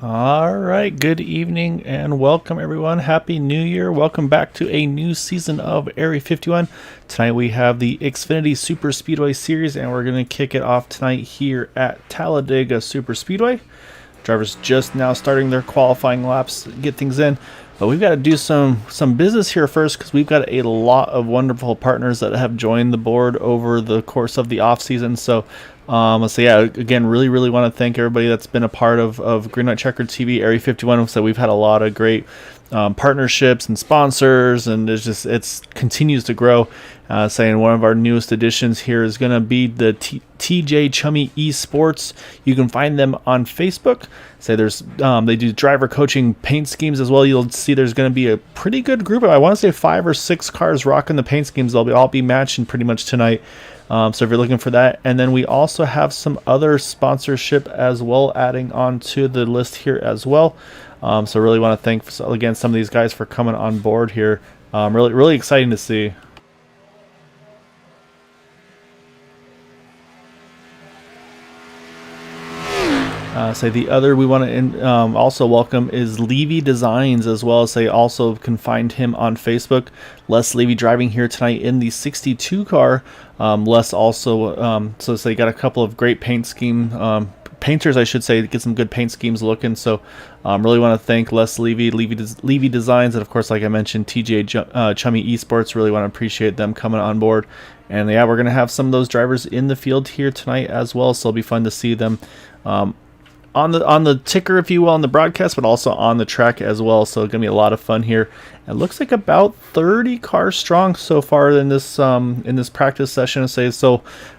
All right, good evening and welcome everyone. Happy New Year. Welcome back to a new season of Area 51. Tonight we have the Xfinity Superspeedway series and we're going to kick it off tonight here at Talladega Superspeedway. Drivers just now starting their qualifying laps, get things in. But we've got to do some business here first because we've got a lot of wonderful partners that have joined the board over the course of the off season. So yeah, again, really want to thank everybody that's been a part of Green Light Checker TV Area 51. So we've had a lot of great partnerships and sponsors, and it continues to grow. Saying one of our newest additions here is going to be the TJ Chummy Esports. You can find them on Facebook. They do driver coaching paint schemes as well. You'll see there's going to be a pretty good group of, I want to say 5 or 6 cars rocking the paint schemes. They'll all be matching pretty much tonight. So if you're looking for that, and then we also have some other sponsorship as well adding on to the list here as well. So really want to thank again some of these guys for coming on board here. Really exciting to see. The other we want to also welcome is Levy Designs as well. They also can find him on Facebook. Les Levy driving here tonight in the 62 car. Les also, they got a couple of great painters, I should say, to get some good paint schemes looking. So really want to thank Les Levy, Levy Designs, and of course, like I mentioned, TJ Chummy Esports. Really want to appreciate them coming on board. And yeah, we're going to have some of those drivers in the field here tonight as well. So it'll be fun to see them on the ticker, if you will, on the broadcast, but also on the track as well. So it's gonna be a lot of fun here. It looks like about 30 cars strong so far in this practice session.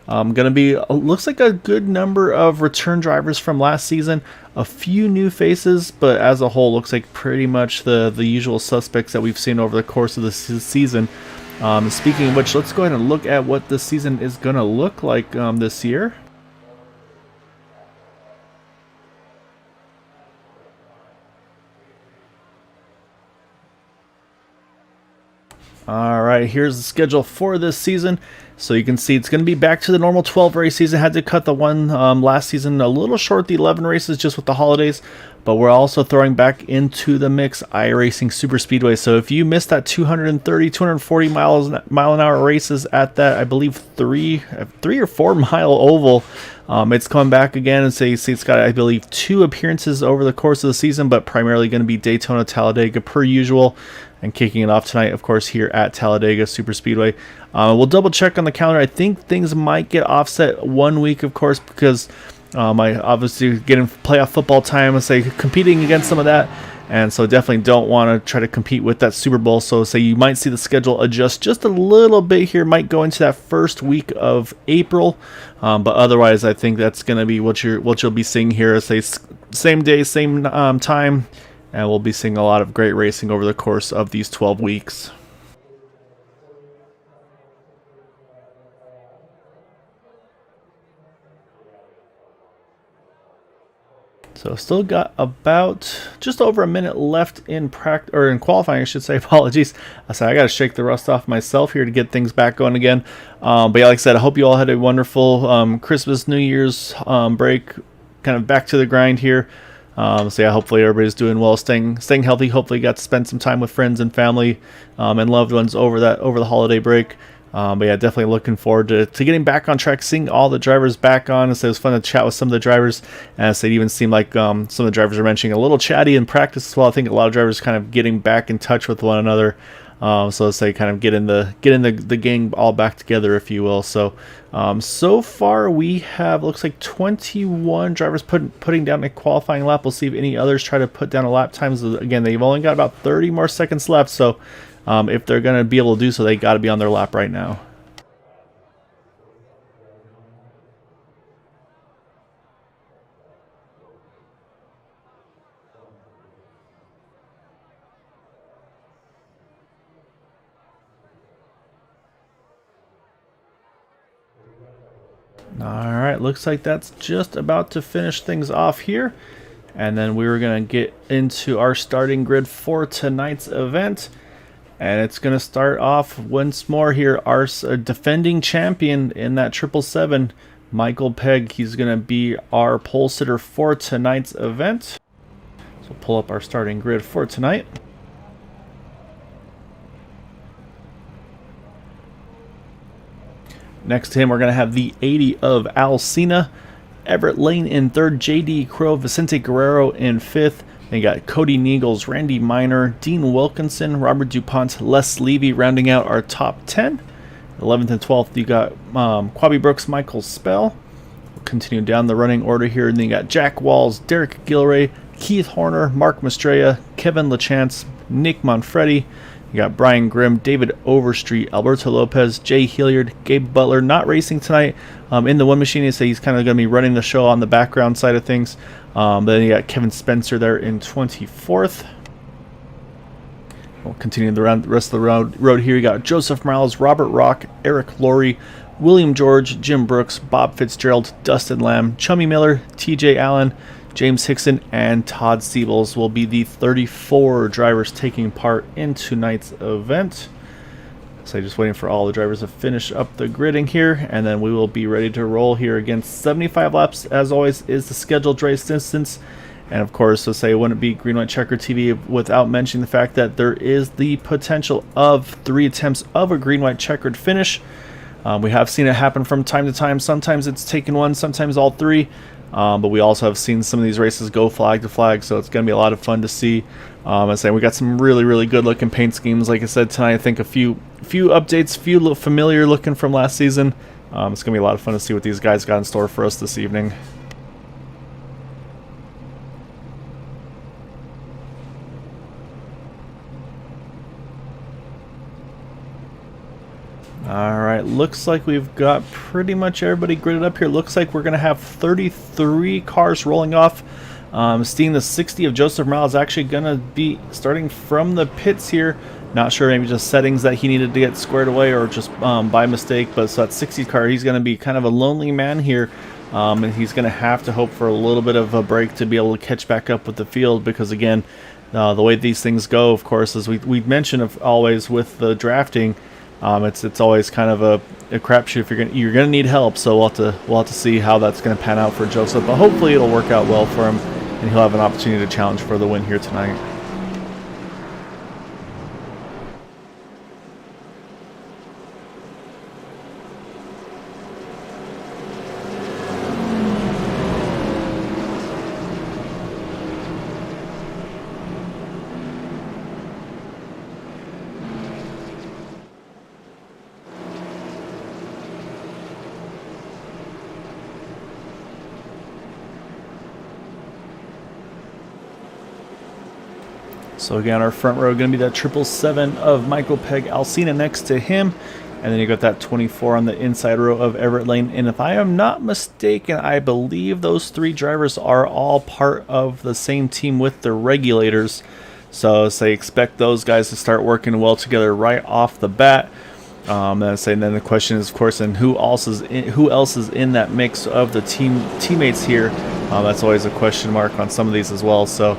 Gonna be looks like a good number of return drivers from last season, a few new faces, but as a whole looks like pretty much the usual suspects that we've seen over the course of the season. Speaking of which, let's go ahead and look at what the season is gonna look like this year. All right, here's the schedule for this season. So you can see it's going to be back to the normal 12 race season. Had to cut the one last season a little short, the 11 races just with the holidays. But we're also throwing back into the mix iRacing Super Speedway. So if you missed that 230, 240 mile an hour races at that, I believe 3 or 4 mile oval, it's coming back again. And it's got, I believe, 2 appearances over the course of the season, but primarily going to be Daytona, Talladega per usual. And kicking it off tonight, of course, here at Talladega Superspeedway. We'll double check on the calendar. I think things might get offset 1 week, of course, because I obviously getting playoff football time and competing against some of that. And so definitely don't want to try to compete with that Super Bowl. So you might see the schedule adjust just a little bit here. Might go into that first week of April. But otherwise, I think that's going to be what you'll be seeing here. Same day, same time. And we'll be seeing a lot of great racing over the course of these 12 weeks. So still got about just over a minute left in practice, or in qualifying, I should say. Apologies. I got to shake the rust off myself here to get things back going again. But yeah, like I said, I hope you all had a wonderful Christmas, New Year's break. Kind of back to the grind here. Hopefully everybody's doing well, staying healthy. Hopefully got to spend some time with friends and family and loved ones over the holiday break. But yeah, definitely looking forward to getting back on track, seeing all the drivers back on. It was fun to chat with some of the drivers, and it even seemed like some of the drivers are mentioning a little chatty in practice as well. I think a lot of drivers kind of getting back in touch with one another. Kind of getting the gang all back together, if you will. So far we have, looks like 21 drivers putting down a qualifying lap. We'll see if any others try to put down a lap times. Again, they've only got about 30 more seconds left. So if they're going to be able to do so, they got to be on their lap right now. Alright, looks like that's just about to finish things off here. And then we were going to get into our starting grid for tonight's event. And it's going to start off once more here. Our defending champion in that 777, Michael Pegg. He's going to be our pole sitter for tonight's event. So we'll pull up our starting grid for tonight. Next to him, we're going to have the 80 of Alcina, Everett Lane in third, JD Crow, Vicente Guerrero in fifth. Then you got Cody Niegels, Randy Minor, Dean Wilkinson, Robert Dupont, Les Levy rounding out our top 10. 11th and 12th, you got Quabi Brooks, Michael Spell. We'll continue down the running order here. And then you got Jack Walls, Derek Gilray, Keith Horner, Mark Mastrella, Kevin LaChance, Nick Manfredi. You got Brian Grimm, David Overstreet, Alberto Lopez, Jay Hilliard, Gabe Butler, not racing tonight. In the one machine, he's kind of going to be running the show on the background side of things. Then you got Kevin Spencer there in 24th. We'll continue the rest of the road here. You got Joseph Miles, Robert Rock, Eric Laurie, William George, Jim Brooks, Bob Fitzgerald, Dustin Lamb, Chummy Miller, TJ Allen, James Hickson, and Todd Siebels will be the 34 drivers taking part in tonight's event. So just waiting for all the drivers to finish up the gridding here, and then we will be ready to roll here. Again, 75 laps, as always, is the scheduled race distance. And of course, so say it wouldn't be Green White Checker TV without mentioning the fact that there is the potential of 3 attempts of a Green White Checkered finish. We have seen it happen from time to time. Sometimes it's taken one, sometimes all 3. But we also have seen some of these races go flag to flag, so it's going to be a lot of fun to see. I say we got some really good looking paint schemes. Like I said tonight, I think a few updates, few familiar looking from last season. It's going to be a lot of fun to see what these guys got in store for us this evening. Alright, looks like we've got pretty much everybody gridded up here. Looks like we're going to have 33 cars rolling off. Seeing the 60 of Joseph Morales is actually going to be starting from the pits here. Not sure, maybe just settings that he needed to get squared away or just by mistake. But so that 60 car, he's going to be kind of a lonely man here. And he's going to have to hope for a little bit of a break to be able to catch back up with the field. Because again, the way these things go, of course, as we mentioned always with the drafting, it's always kind of a crapshoot if you're gonna need help. So we'll have to see how that's gonna pan out for Joseph. But hopefully it'll work out well for him, and he'll have an opportunity to challenge for the win here tonight. So again, our front row going to be that 777 of Michael Pegg Alcina next to him. And then you got that 24 on the inside row of Everett Lane. And if I am not mistaken, I believe those 3 drivers are all part of the same team with the regulators. So say expect those guys to start working well together right off the bat. And then the question is, of course, and who else is in that mix of the teammates here? That's always a question mark on some of these as well. So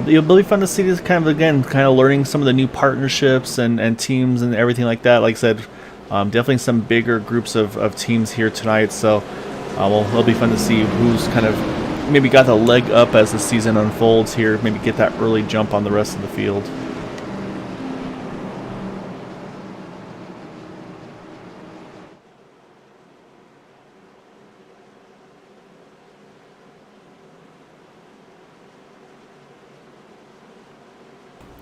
it'll be fun to see this kind of learning some of the new partnerships and teams and everything like that. Like I said, definitely some bigger groups of teams here tonight. So it'll be fun to see who's kind of maybe got the leg up as the season unfolds here. Maybe get that early jump on the rest of the field.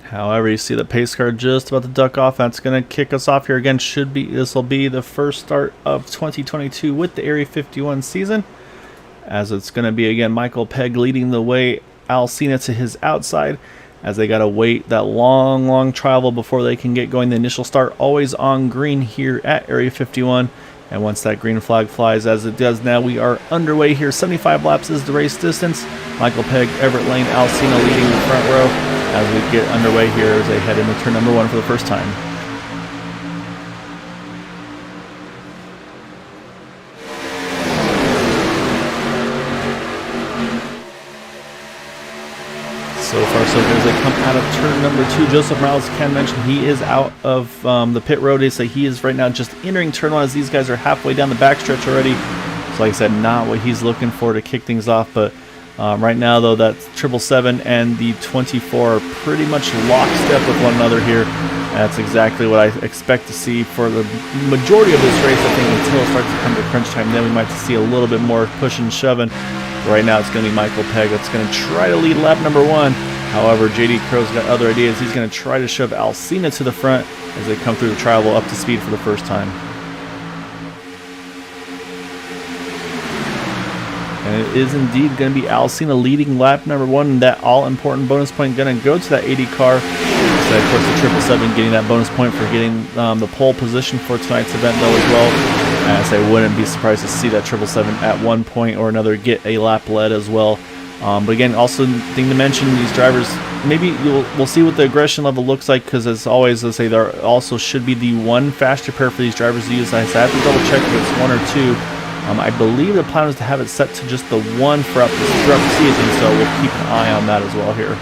However, you see the pace car just about to duck off. That's going to kick us off here again. This will be the first start of 2022 with the Area 51 season, as it's going to be again Michael Pegg leading the way, Alcina to his outside, as they got to wait that long travel before they can get going. The initial start always on green here at Area 51, and once that green flag flies, as it does now, we are underway here. 75 laps is the race distance. Michael Pegg, Everett Lane, Alcina leading the front row as we get underway here as they head into turn number 1 for the first time. So far, so good as they come out of turn number 2. Joseph Morales, Ken mentioned, he is out of the pit road. They say he is right now just entering turn 1 as these guys are halfway down the backstretch already. So like I said, not what he's looking for to kick things off, but Right now, though, that 777 and the 24 are pretty much lockstep with one another here. That's exactly what I expect to see for the majority of this race, I think, until it starts to come to crunch time. Then we might see a little bit more push and shoving. Right now, it's going to be Michael Pegg that's going to try to lead lap number 1. However, JD Crow's got other ideas. He's going to try to shove Alcina to the front as they come through the trial up to speed for the first time. And it is indeed going to be Alcina leading lap number 1, and that all-important bonus point going to go to that 80 car. So, of course, the 777 getting that bonus point for getting the pole position for tonight's event, though, as well. As I wouldn't be surprised to see that 777 at one point or another get a lap lead as well. But again, also thing to mention, these drivers, maybe we'll see what the aggression level looks like, because as always, let's say there also should be the one faster pair for these drivers to use. I have to double check if it's 1 or 2. I believe the plan is to have it set to just the 1 throughout the season, so we'll keep an eye on that as well here.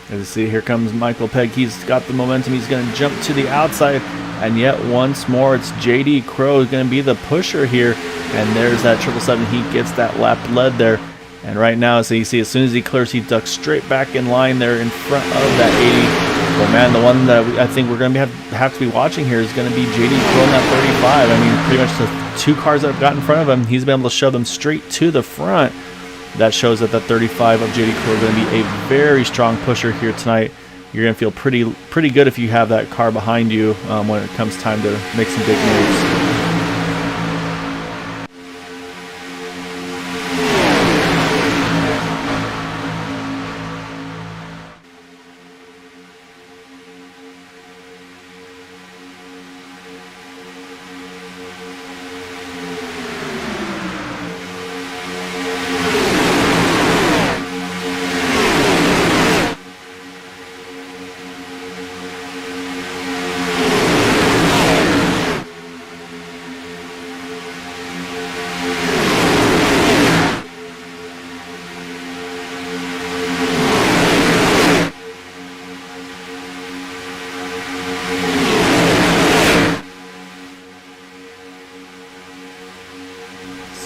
As you see, here comes Michael Pegg. He's got the momentum. He's going to jump to the outside, and yet once more, it's JD Crow going to be the pusher here. And there's that 777. He gets that lap lead there. And right now, so you see, as soon as he clears, he ducks straight back in line there in front of that 80. But man, the one that I think we're going to have to be watching here is going to be JD Crow in that 35. I mean, pretty much the 2 cars that have got in front of him, he's been able to shove them straight to the front. That shows that 35 of JD Crow is going to be a very strong pusher here tonight. You're going to feel pretty good if you have that car behind you when it comes time to make some big moves.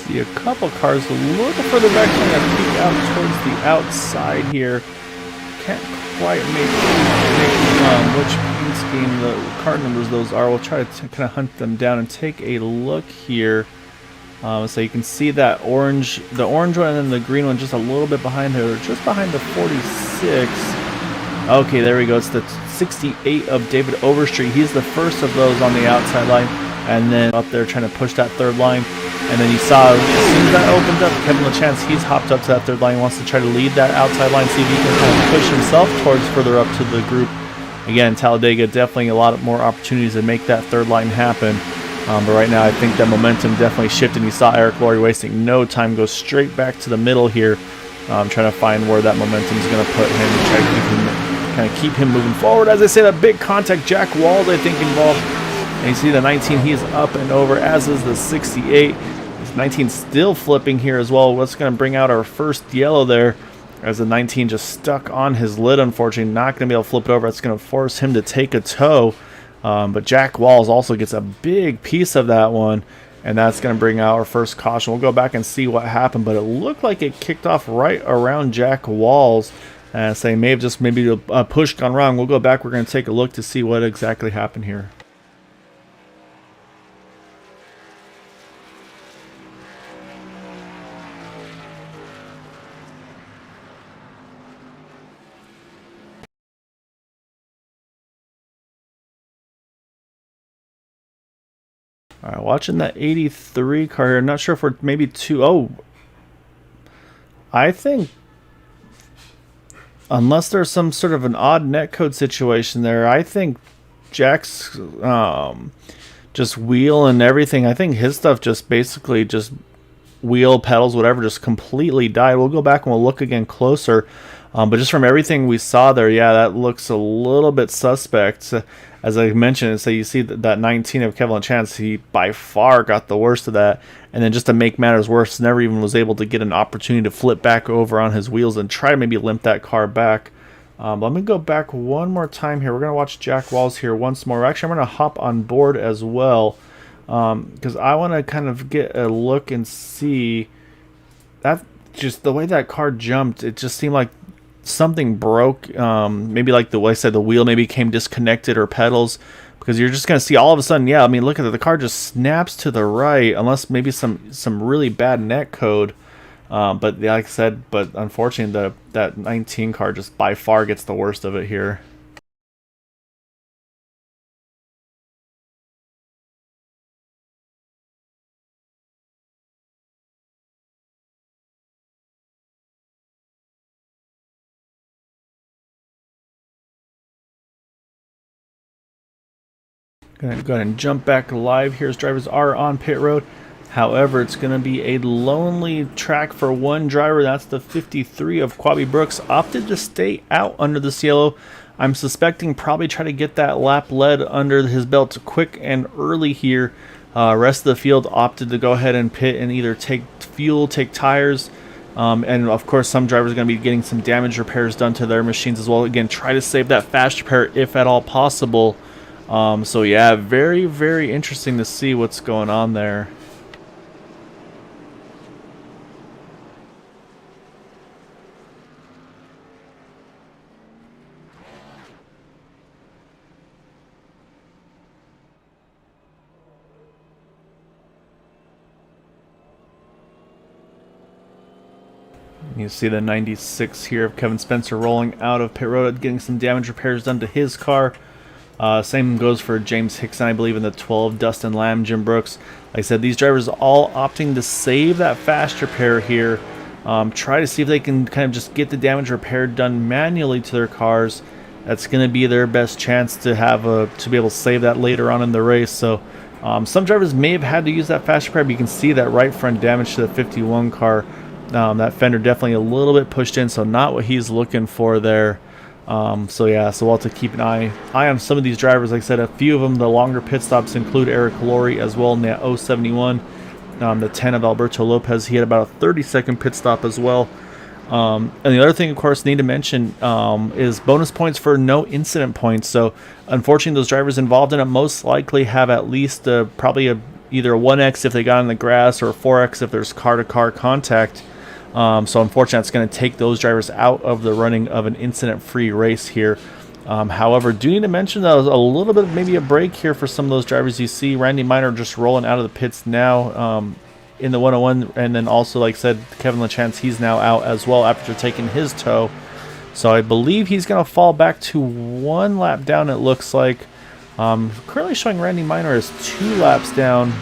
See a couple cars a little further back, so I'm going to peek out towards the outside here. Can't quite make which paint scheme the car numbers those are. We'll try to kind of hunt them down and take a look here. So you can see that the orange one and then the green one just a little bit behind her, just behind the 46. Okay, there we go. It's the 68 of David Overstreet. He's the first of those on the outside line, and then up there trying to push that third line. And then you saw, as soon as that opened up, Kevin LaChance, he's hopped up to that third line. He wants to try to lead that outside line, see if he can kind of push himself towards further up to the group. Again, Talladega, definitely a lot more opportunities to make that third line happen. But right now, I think that momentum definitely shifted. You saw Eric Laurie wasting no time, go straight back to the middle here, trying to find where that momentum is going to put him, try to keep him moving forward. As I say, that big contact, Jack Walls, I think, involved. And you see the 19, he's up and over, as is the 68. 19 still flipping here as well. What's going to bring out our first yellow there, as the 19 just stuck on his lid, unfortunately. Not going to be able to flip it over. It's going to force him to take a tow. But Jack Walls also gets a big piece of that one, and that's going to bring out our first caution. We'll go back and see what happened, but it looked like it kicked off right around Jack Walls. Say maybe a push gone wrong. We'll go back. We're going to take a look to see what exactly happened here. All right, watching that 83 car here. Not sure if we're maybe too... Oh, I think unless there's some sort of an odd netcode situation there, I think Jack's just wheel and everything, I think his stuff just basically just wheel, pedals, whatever, just completely died. We'll go back and we'll look again closer. But just from everything we saw there, yeah, that looks a little bit suspect. As I mentioned, so you see that 19 of Kevin LaChance, he by far got the worst of that. And then just to make matters worse, never even was able to get an opportunity to flip back over on his wheels and try to maybe limp that car back. But I'm going to go back one more time here. We're going to watch Jack Walls here once more. Actually, I'm going to hop on board as well. because I want to kind of get a look and see that just the way that car jumped. It just seemed like something broke. Maybe like the way I said, the wheel maybe came disconnected or pedals, because you're just going to see all of a sudden, yeah, I mean, look at it, the car just snaps to the right, unless maybe some really bad net code. But like I said, but unfortunately, that 19 car just by far gets the worst of it here. Gonna go ahead and jump back live here as drivers are on pit road. However, it's going to be a lonely track for one driver. That's the 53 of Quabi Brooks. Opted to stay out under this yellow. I'm suspecting probably try to get that lap lead under his belt quick and early here. Rest of the field opted to go ahead and pit and either take fuel, take tires. And of course, some drivers are going to be getting some damage repairs done to their machines as well. Again, try to save that fast repair if at all possible. So yeah, very, very interesting to see what's going on there. You see the 96 here of Kevin Spencer rolling out of pit road, getting some damage repairs done to his car. Same goes for James Hickson, I believe, in the 12, Dustin Lamb, Jim Brooks. Like I said, these drivers all opting to save that fast repair here. Try to see if they can kind of just get the damage repair done manually to their cars. That's going to be their best chance to have to be able to save that later on in the race. So some drivers may have had to use that fast repair, but you can see that right front damage to the 51 car. That fender definitely a little bit pushed in, so not what he's looking for there. So yeah, so we'll have to keep an eye on some of these drivers. Like I said, a few of them, the longer pit stops include Eric Laurie as well in that 071. The 10 of Alberto Lopez, he had about a 30-second pit stop as well. And the other thing, of course, need to mention is bonus points for no incident points. So unfortunately, those drivers involved in it most likely have at least probably either a 1x if they got in the grass, or a 4x if there's car-to-car contact. So unfortunately, it's going to take those drivers out of the running of an incident-free race here. However, do need to mention that a little bit, maybe a break here for some of those drivers. You see Randy Minor just rolling out of the pits now in the 101, and then also, like I said, Kevin LaChance, he's now out as well after taking his tow. So I believe he's going to fall back to one lap down, it looks like. Currently showing Randy Minor as 2 laps down.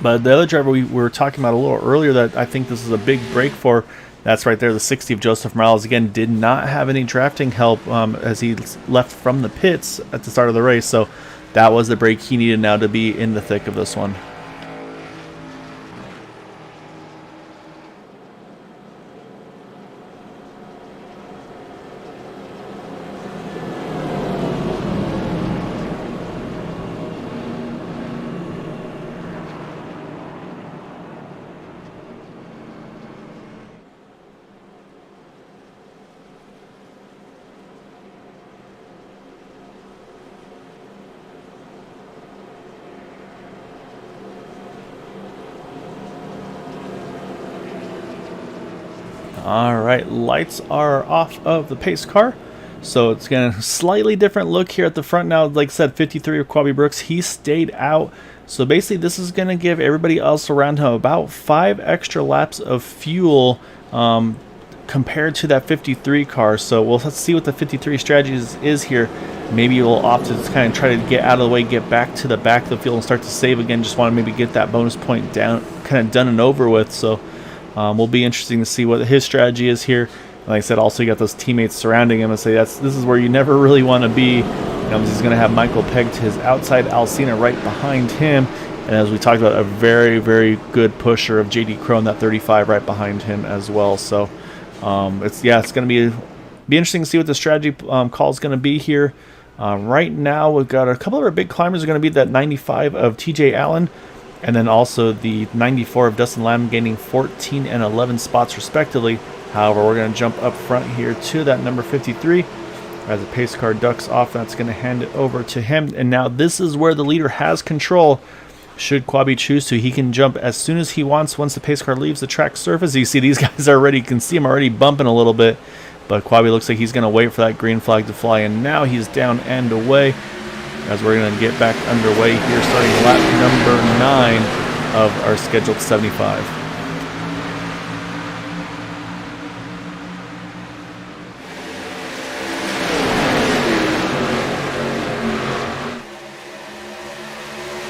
But the other driver we were talking about a little earlier that I think this is a big break for, that's right there, the 60 of Joseph Morales. Again, did not have any drafting help as he left from the pits at the start of the race. So that was the break he needed now to be in the thick of this one. Alright, lights are off of the pace car. So it's going to slightly different look here at the front now. Like I said, 53 of Quabi Brooks, he stayed out. So basically this is going to give everybody else around him about 5 extra laps of fuel compared to that 53 car. So let's see what the 53 strategy is here. Maybe we'll opt to kind of try to get out of the way, get back to the back of the field and start to save again. Just want to maybe get that bonus point down, kind of done and over with. So will be interesting to see what his strategy is here. Like I said, also you got those teammates surrounding him and say this is where you never really want to be. He's going to have Michael Pegg to his outside, Alcina right behind him, and as we talked about, a very, very good pusher of JD Crone, that 35 right behind him as well. So it's going to be interesting to see what the strategy call is going to be here. Right now we've got a couple of our big climbers are going to be that 95 of TJ Allen, and then also the 94 of Dustin Lamb, gaining 14 and 11 spots respectively. However, we're going to jump up front here to that number 53. As the pace car ducks off, that's going to hand it over to him. And now this is where the leader has control. Should Quabi choose to, he can jump as soon as he wants once the pace car leaves the track surface. You see these guys are already, you can see them already bumping a little bit, but Quabi looks like he's going to wait for that green flag to fly, and now he's down and away as we're going to get back underway here, starting lap number 9 of our scheduled 75.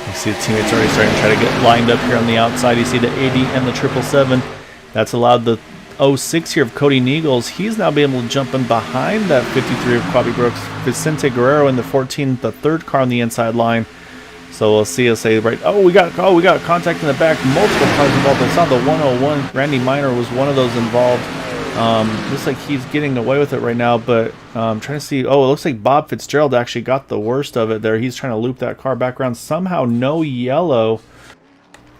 You see the teammates already starting to try to get lined up here on the outside. You see the 80 and the 777. That's allowed the 06 here of Cody Niegels. He's now been able to jump in behind that 53 of Quabi Brooks. Vicente Guerrero in the 14, the third car on the inside line. So we'll see us say right. We got contact in the back. Multiple cars involved. I saw the 101. Randy Miner was one of those involved. Looks like he's getting away with it right now, but trying to see. Oh, it looks like Bob Fitzgerald actually got the worst of it there. He's trying to loop that car back around. Somehow no yellow.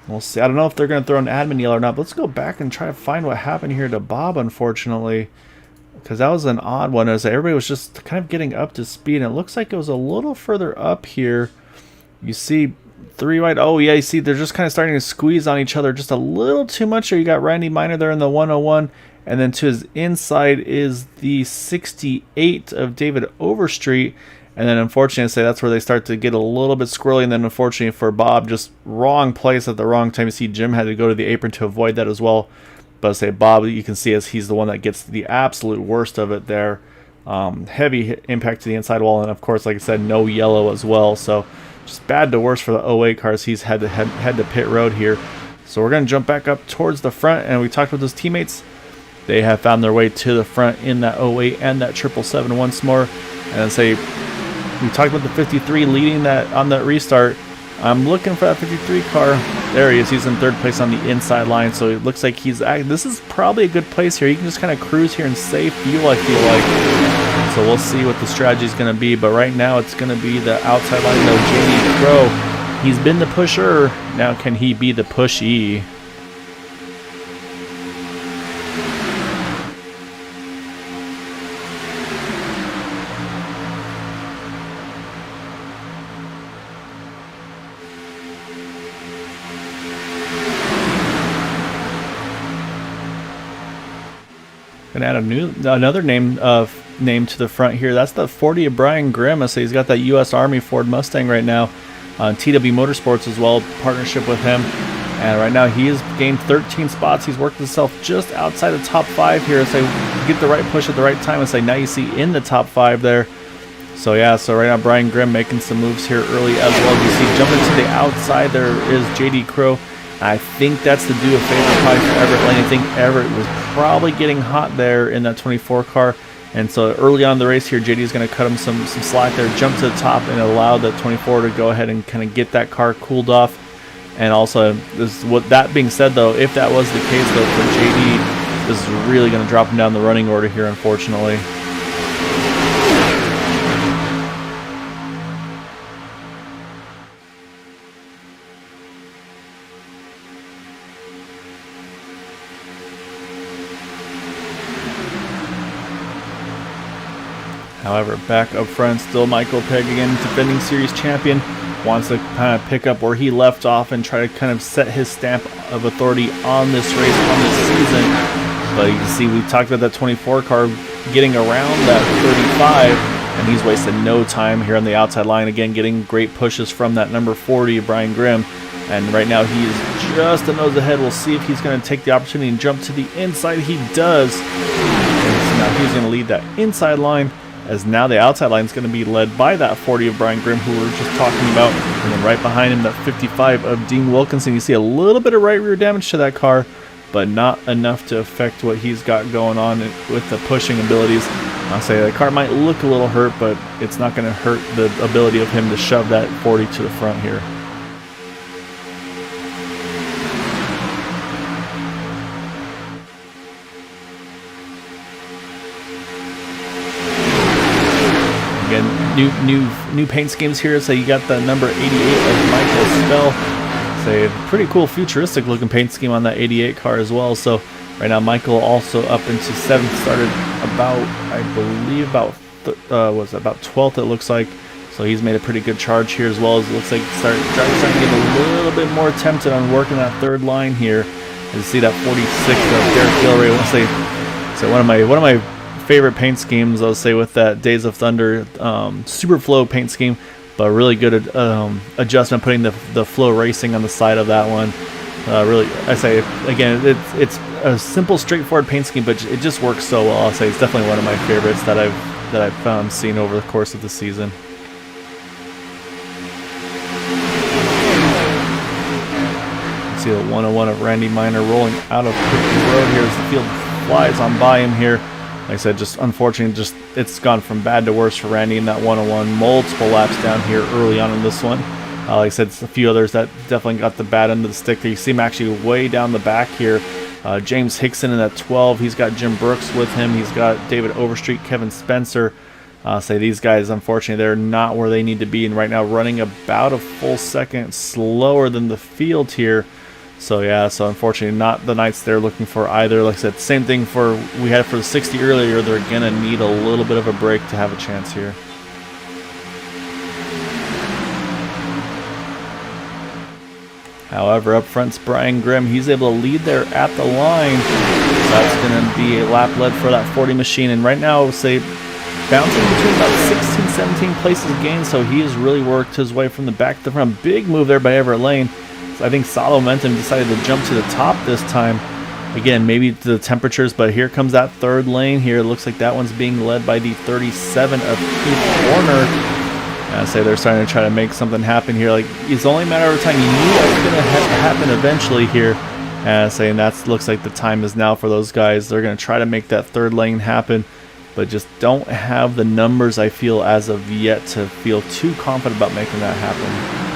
We'll see. I don't know if they're going to throw an admin yellow or not, but let's go back and try to find what happened here to Bob, unfortunately, because that was an odd one as everybody was just kind of getting up to speed, and it looks like it was a little further up here. You see 3 wide. Oh, yeah, you see they're just kind of starting to squeeze on each other just a little too much. Here you got Randy Miner there in the 101. And then to his inside is the 68 of David Overstreet. And then unfortunately, I say that's where they start to get a little bit squirrely. And then unfortunately for Bob, just wrong place at the wrong time. You see Jim had to go to the apron to avoid that as well. But I say Bob, you can see as he's the one that gets the absolute worst of it there. Heavy impact to the inside wall. And of course, like I said, no yellow as well. So just bad to worse for the 08 cars. He's had to pit road here. So we're going to jump back up towards the front. And we talked with his teammates. They have found their way to the front in that 08 and that 777 once more. And then say, we talked about the 53 leading that on that restart. I'm looking for that 53 car. There he is. He's in third place on the inside line. So it looks like this is probably a good place here. You can just kind of cruise here and save fuel, I feel like. So we'll see what the strategy is going to be. But right now it's going to be the outside line. No, JD Crow. He's been the pusher. Now can he be the pushy? Gonna add another name to the front here. That's the 40 of Brian Grimm. So he's got that U.S. Army Ford Mustang right now on TW Motorsports as well, partnership with him. And right now he has gained 13 spots. He's worked himself just outside the top 5 here. So get the right push at the right time. And say now you see in the top 5 there. So yeah, so right now Brian Grimm making some moves here early as well. You see jumping to the outside there is JD Crow. I think that's to do a favor probably for Everett Lane. I think Everett was probably getting hot there in that 24 car. And so early on in the race here, JD is going to cut him some slack there, jump to the top, and allow the 24 to go ahead and kind of get that car cooled off. And also, that being said, though, if that was the case, though, for JD, this is really going to drop him down the running order here, unfortunately. However, back up front, still Michael Pegg again, defending series champion, wants to kind of pick up where he left off and try to kind of set his stamp of authority on this race, on this season. But you can see we talked about that 24 car getting around that 35, and he's wasted no time here on the outside line. Again, getting great pushes from that number 40, Brian Grimm. And right now he is just a nose ahead. We'll see if he's going to take the opportunity and jump to the inside. He does. And so now he's going to lead that inside line, as now the outside line is going to be led by that 40 of Brian Grimm, who we were just talking about, and then right behind him that 55 of Dean Wilkinson. You see a little bit of right rear damage to that car, but not enough to affect what he's got going on with the pushing abilities. I'll say the car might look a little hurt, but it's not going to hurt the ability of him to shove that 40 to the front here. New paint schemes here. So you got the number 88 of Michael Spell. Say a pretty cool futuristic looking paint scheme on that 88 car as well. So right now Michael also up into 7th, started about, I believe about 12th it looks like. So he's made a pretty good charge here, as well as it looks like drivers starting to get a little bit more tempted on working that third line here. As you see that 46 of Derek Gilroy. Let's say, so one of my favorite paint schemes, I'll say, with that Days of Thunder super flow paint scheme, but really good adjustment putting the flow racing on the side of that one. Really, I say again, it's a simple, straightforward paint scheme, but it just works so well. I'll say it's definitely one of my favorites that I've seen over the course of the season. See the 101 of Randy Minor rolling out of Picton Road here as the field flies on by him here. Like I said, just unfortunately, it's gone from bad to worse for Randy in that 101. Multiple laps down here early on in this one. Like I said, it's a few others that definitely got the bad end of the stick there. You see him actually way down the back here. James Hickson in that 12. He's got Jim Brooks with him. He's got David Overstreet, Kevin Spencer. Say these guys, unfortunately, they're not where they need to be, and right now running about a full second slower than the field here. So yeah, so unfortunately not the nights they're looking for either. Like I said, same thing we had for the 60 earlier. They're gonna need a little bit of a break to have a chance here. However, up front's Brian Grimm. He's able to lead there at the line. So that's gonna be a lap led for that 40 machine. And right now, say, bouncing between about 16, 17 places gained. So he has really worked his way from the back to the front. Big move there by Everett Lane. I think Solid Momentum decided to jump to the top this time. Again, maybe the temperatures, but here comes that third lane here. It looks like that one's being led by the 37 of Keith Warner. I say they're starting to try to make something happen here. Like, it's only a matter of time. You knew that was going to happen eventually here. And that looks like the time is now for those guys. They're going to try to make that third lane happen, but just don't have the numbers, I feel, as of yet to feel too confident about making that happen.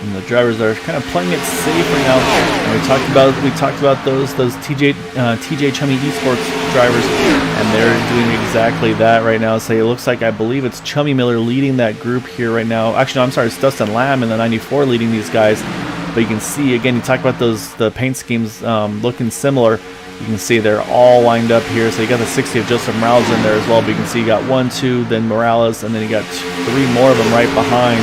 And the drivers are kind of playing it safe right now. And we talked about those TJ Chummy Esports drivers, and they're doing exactly that right now. So it looks like, I believe it's Chummy Miller leading that group here right now. Actually, no, I'm sorry, it's Dustin Lamb in the 94 leading these guys. But you can see again, you talk about the paint schemes looking similar. You can see they're all lined up here. So you got the 60 of Joseph Morales in there as well. But you can see you got 1, 2, then Morales, and then you got 3 more of them right behind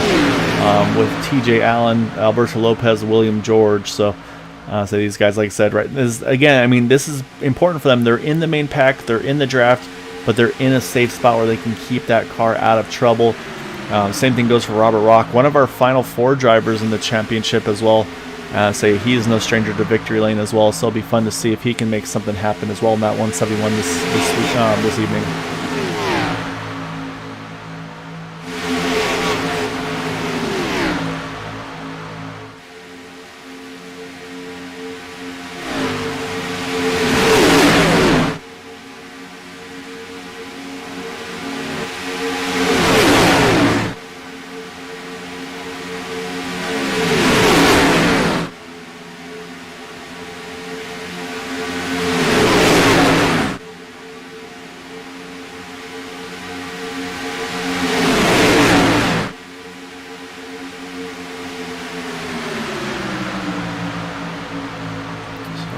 with TJ Allen, Alberto Lopez, William George. So these guys, like I said, right. This is important for them. They're in the main pack, they're in the draft, but they're in a safe spot where they can keep that car out of trouble. Same thing goes for Robert Rock, one of our final 4 drivers in the championship as well. He is no stranger to victory lane as well, so it'll be fun to see if he can make something happen as well in that 171 this evening.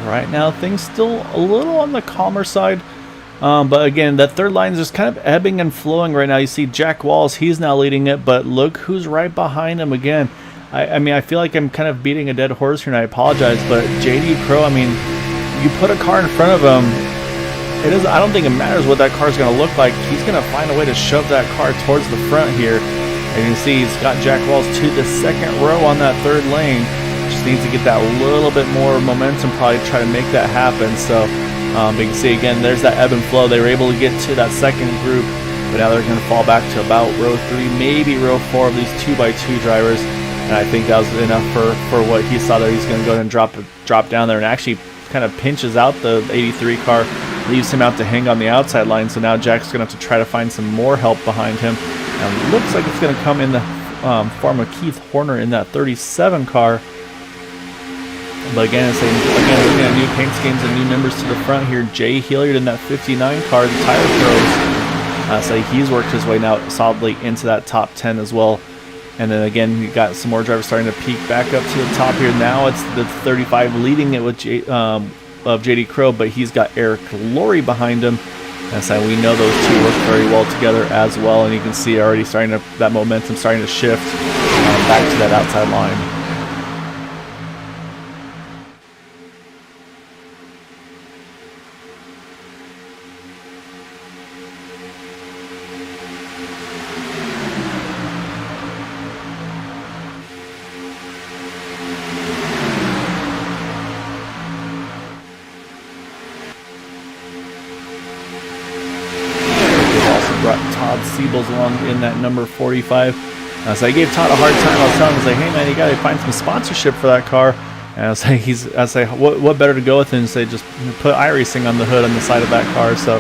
Right now, things still a little on the calmer side, but again, that third line is just kind of ebbing and flowing right now. You see Jack Walls, he's now leading it, but look who's right behind him again. I feel like I'm kind of beating a dead horse here, and I apologize, but JD Crow, you put a car in front of him, I don't think it matters what that car is going to look like. He's going to find a way to shove that car towards the front here. And you can see he's got Jack Walls to the second row on that third lane. Just needs to get that little bit more momentum, probably try to make that happen. So but you can see again, there's that ebb and flow. They were able to get to that second group, but now they're going to fall back to about row 3, maybe row 4 of these 2x2 drivers. And I think that was enough for what he saw there. He's going to go ahead and drop down there, and actually kind of pinches out the 83 car, leaves him out to hang on the outside line. So now Jack's going to have to try to find some more help behind him. And looks like it's going to come in the form of Keith Horner in that 37 car. But again, looking at new paint schemes and new members to the front here. Jay Hilliard in that 59 car, the Tire Pros. He's worked his way now solidly into that top 10 as well. And then again, you got some more drivers starting to peak back up to the top here. Now it's the 35 leading it with of JD Crowe, but he's got Eric Laurie behind him. And so we know those two work very well together as well. And you can see already that momentum starting to shift back to that outside line. Brought Todd Siebels along in that number 45. So I gave Todd a hard time. I was telling him, I was like, hey man, you got to find some sponsorship for that car. And I was like, what better to go with than say just put iRacing on the hood on the side of that car. So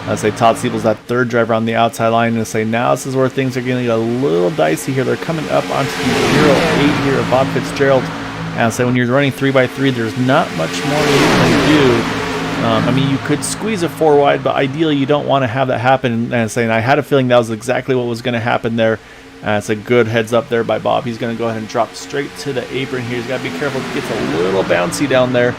I say Todd Siebels, that third driver on the outside line, and say now this is where things are getting a little dicey here. They're coming up onto the 08 here of Bob Fitzgerald. And I say when you're running 3x3, there's not much more you can do. I mean, you could squeeze a 4 wide, but ideally you don't want to have that happen. And saying I had a feeling that was exactly what was going to happen there. It's a good heads up there by Bob. He's going to go ahead and drop straight to the apron here. He's got to be careful. It gets a little bouncy down there,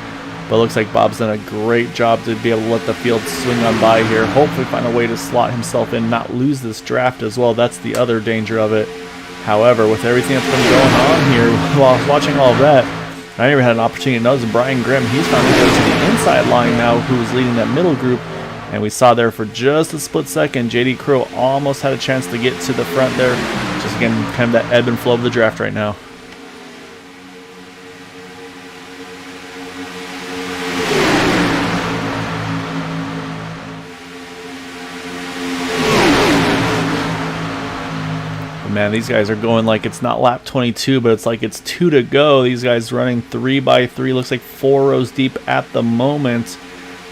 but it looks like Bob's done a great job to be able to let the field swing on by here. Hopefully find a way to slot himself in, not lose this draft as well. That's the other danger of it. However, with everything that's been going on here while watching all of that, I never had an opportunity to notice Brian Grimm. He's finally goes to the inside line now, who's leading that middle group. And we saw there for just a split second, JD Crowe almost had a chance to get to the front there. Just again, kind of that ebb and flow of the draft right now. Man, these guys are going like it's not lap 22, but it's like it's 2 to go. These guys running 3x3, looks like 4 rows deep at the moment.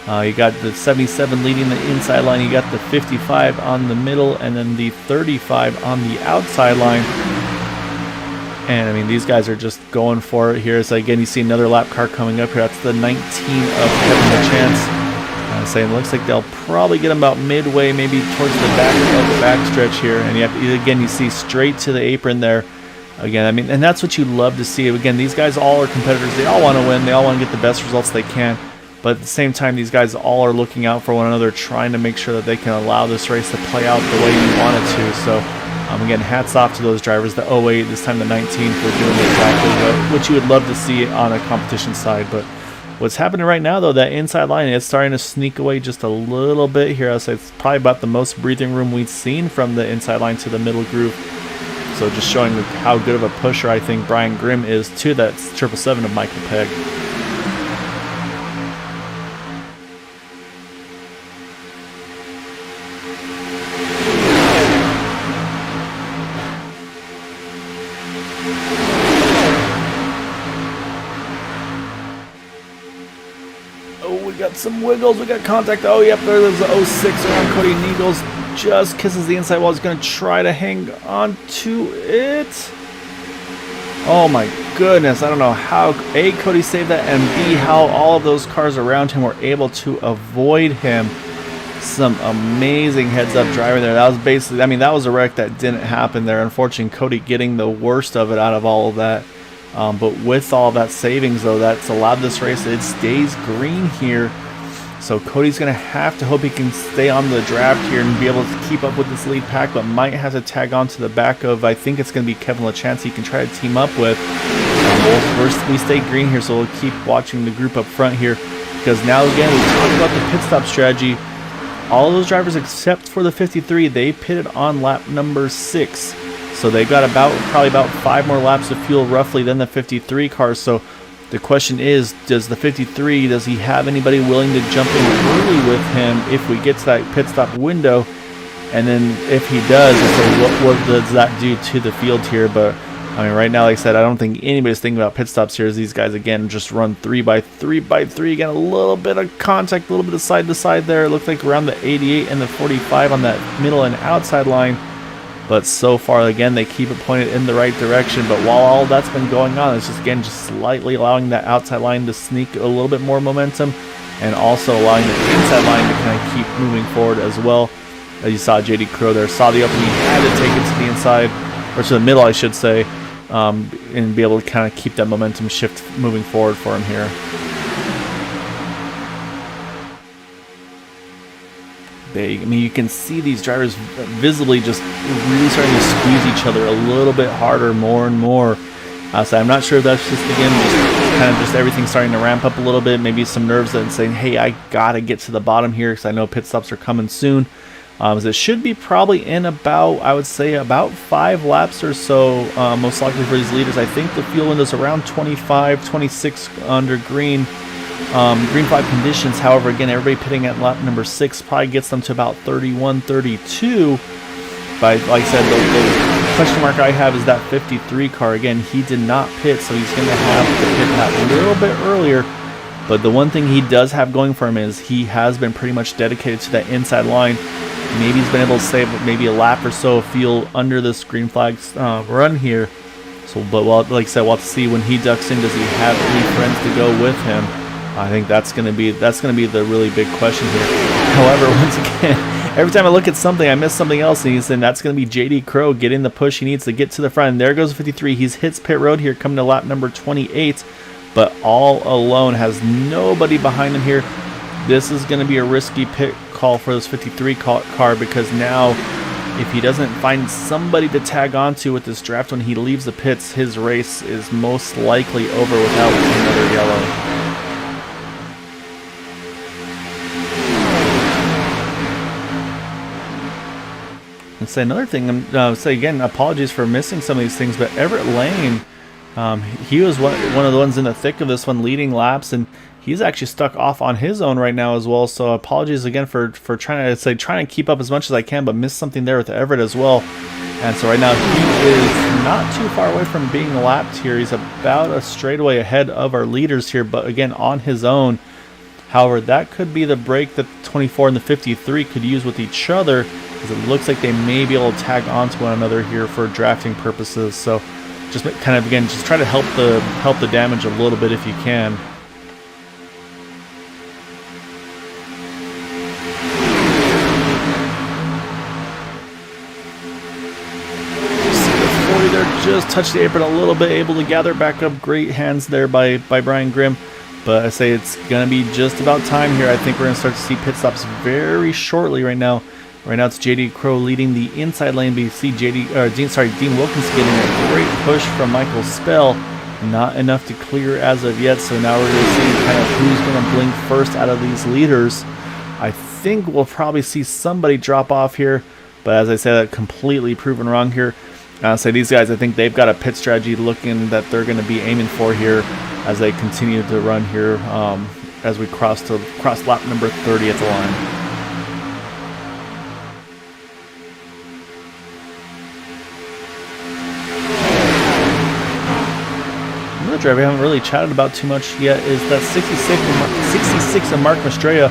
You got the 77 leading the inside line. You got the 55 on the middle, and then the 35 on the outside line. And I mean, these guys are just going for it here. So again, you see another lap car coming up here. That's the 19 of Kevin LaChance. Saying it looks like they'll probably get them about midway, maybe towards the back of the backstretch here. And again, you see straight to the apron there. Again, I mean, and that's what you love to see. Again, these guys all are competitors. They all want to win. They all want to get the best results they can. But at the same time, these guys all are looking out for one another, trying to make sure that they can allow this race to play out the way you want it to. So, again, hats off to those drivers, the 08, this time the 19, for doing exactly what you would love to see on a competition side. But what's happening right now, though, that inside line is starting to sneak away just a little bit here. I'd say it's probably about the most breathing room we've seen from the inside line to the middle groove. So just showing how good of a pusher I think Brian Grimm is to that 777 of Michael Pegg. Got some wiggles, we got contact. Oh, yep, there's the 06 around Cody Neagles. Just kisses the inside wall. He's going to try to hang on to it. Oh my goodness, I don't know how A, Cody saved that, and B, how all of those cars around him were able to avoid him. Some amazing heads-up driving there. That was basically, I mean, that was a wreck that didn't happen there. Unfortunately, Cody getting the worst of it out of all of that. But with all that savings, though, that's allowed this race. It stays green here. So Cody's going to have to hope he can stay on the draft here and be able to keep up with this lead pack, but might have to tag on to the back of, I think it's going to be Kevin LaChance he can try to team up with. We stay green here, so we'll keep watching the group up front here. Because now, again, we talked about the pit stop strategy. All of those drivers except for the 53, they pitted on lap number 6. So they got probably about 5 more laps of fuel roughly than the 53 cars. So the question is, does he have anybody willing to jump in early with him if we get to that pit stop window? And then if he does, so what does that do to the field here? But I mean, right now, like I said, I don't think anybody's thinking about pit stops here, as these guys again just run 3x3. Again, a little bit of contact, a little bit of side to side there. It looks like around the 88 and the 45 on that middle and outside line. But so far, again, they keep it pointed in the right direction. But while all that's been going on, it's just slightly allowing that outside line to sneak a little bit more momentum, and also allowing the inside line to kind of keep moving forward as well. As you saw JD Crowe there, saw the opening, had to take it to the inside. or to the middle, I should say, and be able to kind of keep that momentum shift moving forward for him here. I mean, you can see these drivers visibly just really starting to squeeze each other a little bit harder, more and more. So I'm not sure if that's just, again, just kind of just everything starting to ramp up a little bit. Maybe some nerves and saying, hey, I got to get to the bottom here because I know pit stops are coming soon. So it should be probably in about, I would say, about 5 laps or so, most likely for these leaders. I think the fuel window is around 25, 26 under green. Green flag conditions, however, again, everybody pitting at lap number 6 probably gets them to about 31, 32. But like I said, the question mark I have is that 53 car. Again, he did not pit, so he's going to have to pit that a little bit earlier. But the one thing he does have going for him is he has been pretty much dedicated to that inside line. Maybe he's been able to save maybe a lap or so of fuel under this green flag run here. So, but like I said, we'll have to see when he ducks in. Does he have any friends to go with him? I think that's gonna be the really big question here. However, once again, every time I look at something, I miss something else, and that's gonna be JD Crow getting the push he needs to get to the front. And there goes 53. He's hits pit road here, coming to lap number 28, but all alone, has nobody behind him here. This is gonna be a risky pit call for this 53 car, because now if he doesn't find somebody to tag onto with this draft when he leaves the pits, his race is most likely over without another yellow. And say another thing, say again, apologies for missing some of these things, but Everett Lane, he was one of the ones in the thick of this one, leading laps, and he's actually stuck off on his own right now as well. So apologies again for trying to keep up as much as I can, but missed something there with Everett as well. And so right now he is not too far away from being lapped here. He's about a straightaway ahead of our leaders here, but again on his own. However, that could be the break that the 24 and the 53 could use with each other, because it looks like they may be able to tag onto one another here for drafting purposes. So just kind of, again, just try to help the damage a little bit if you can. See the 40 there, just touched the apron a little bit, able to gather back up. Great hands there by Brian Grimm. But I say it's going to be just about time here. I think we're going to start to see pit stops very shortly right now. Right now it's JD Crow leading the inside lane, but you see Dean Wilkins getting a great push from Michael Spell. Not enough to clear as of yet, so now we're going to see kind of who's going to blink first out of these leaders. I think we'll probably see somebody drop off here, but as I said, completely proven wrong here. So these guys, I think they've got a pit strategy looking that they're going to be aiming for here as they continue to run here as we cross lap number 30 at the line. Another driver we haven't really chatted about too much yet is that 66 of Mark Mastrella,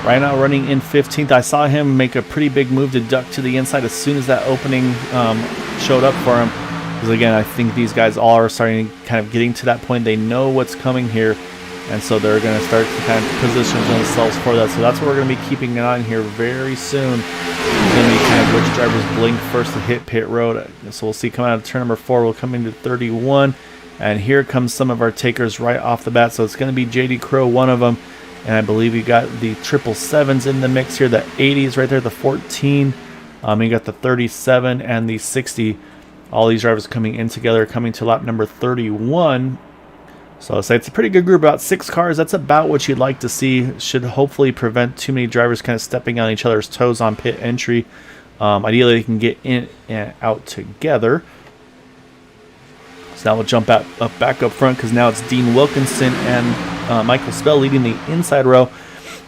right now running in 15th. I saw him make a pretty big move to duck to the inside as soon as that opening showed up for him. Because again, I think these guys all are starting kind of getting to that point. They know what's coming here, and so they're going to start to kind of position themselves for that. So that's what we're going to be keeping an eye on here very soon. It's going to be kind of which drivers blink first to hit pit road. So we'll see coming out of turn number 4. We'll come into 31, and here comes some of our takers right off the bat. So it's going to be JD Crow, one of them, and I believe you got the 777s in the mix here, the 80s right there, the 14. You got the 37 and the 60. All these drivers coming in together, coming to lap number 31. So I'll say it's a pretty good group, about 6 cars. That's about what you'd like to see. Should hopefully prevent too many drivers kind of stepping on each other's toes on pit entry. Ideally, they can get in and out together. So now we'll jump back up front, because now it's Dean Wilkinson and Michael Spell leading the inside row.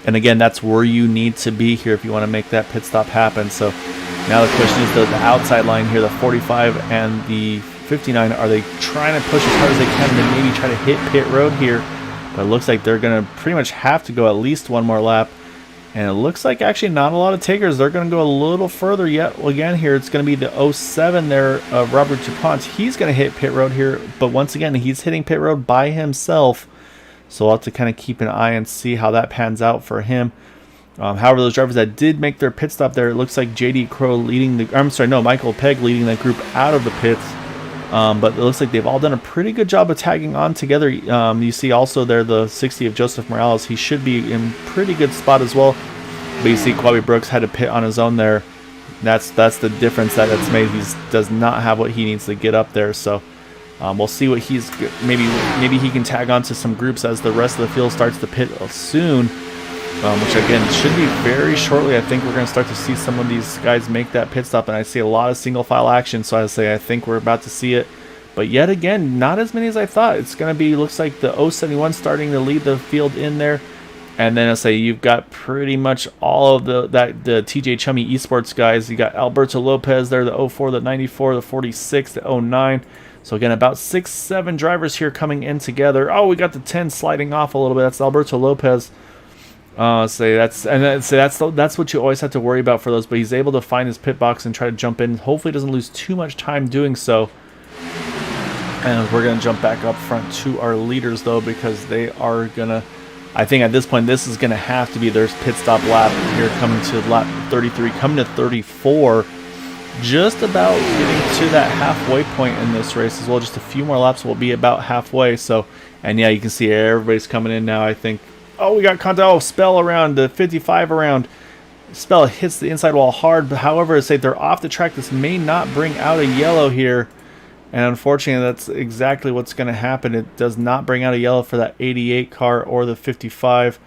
And again, that's where you need to be here if you want to make that pit stop happen. So now the question is the outside line here, the 45 and the 59, are they trying to push as hard as they can to maybe try to hit pit road here? But it looks like they're going to pretty much have to go at least one more lap. And it looks like actually not a lot of takers. They're going to go a little further yet. Well, again, here it's going to be the 07 there of Robert Dupont. He's going to hit pit road here. But once again, he's hitting pit road by himself. So we'll have to kind of keep an eye and see how that pans out for him. However, those drivers that did make their pit stop there, it looks like JD Crow leading the, I'm sorry, no, Michael Pegg leading that group out of the pits. But it looks like they've all done a pretty good job of tagging on together. You see also there the 60 of Joseph Morales. He should be in pretty good spot as well. But you see Quabi Brooks had to pit on his own there. That's the difference that's made. He does not have what he needs to get up there. So we'll see what he's, maybe he can tag on to some groups as the rest of the field starts to pit soon. Which again should be very shortly. I think we're going to start to see some of these guys make that pit stop, and I see a lot of single file action, so I think we're about to see it. But yet again, not as many as I thought. It's going to be, looks like the 071 starting to lead the field in there, and then I say you've got pretty much all of the TJ Chummy Esports guys. You got Alberto Lopez there, the 04, the 94, the 46, the 09. So again, about 6-7 drivers here coming in together. Oh, we got the 10 sliding off a little bit. That's Alberto Lopez. That's what you always have to worry about for those, but he's able to find his pit box and try to jump in. Hopefully doesn't lose too much time doing so. And we're going to jump back up front to our leaders though, because they are going to, I think at this point this is going to have to be their pit stop lap here, coming to lap 33, coming to 34, just about getting to that halfway point in this race as well. Just a few more laps will be about halfway. So, and yeah, you can see everybody's coming in now. I think, oh, we got contact. Oh, Spell around the 55 around. Spell hits the inside wall hard, but however, say they're off the track. This may not bring out a yellow here, and unfortunately, that's exactly what's going to happen. It does not bring out a yellow for that 88 car or the 55.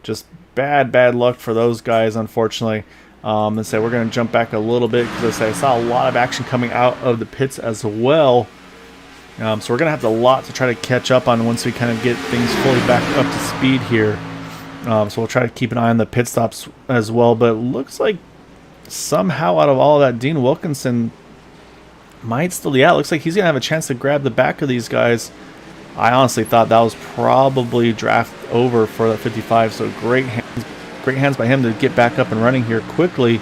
Just bad luck for those guys, unfortunately. And so we're going to jump back a little bit because I saw a lot of action coming out of the pits as well. So we're going to have a lot to try to catch up on once we kind of get things fully back up to speed here. So we'll try to keep an eye on the pit stops as well. But it looks like somehow out of all of that, Dean Wilkinson might still, yeah, it looks like he's going to have a chance to grab the back of these guys. I honestly thought that was probably draft over for that 55. So great hands by him to get back up and running here quickly.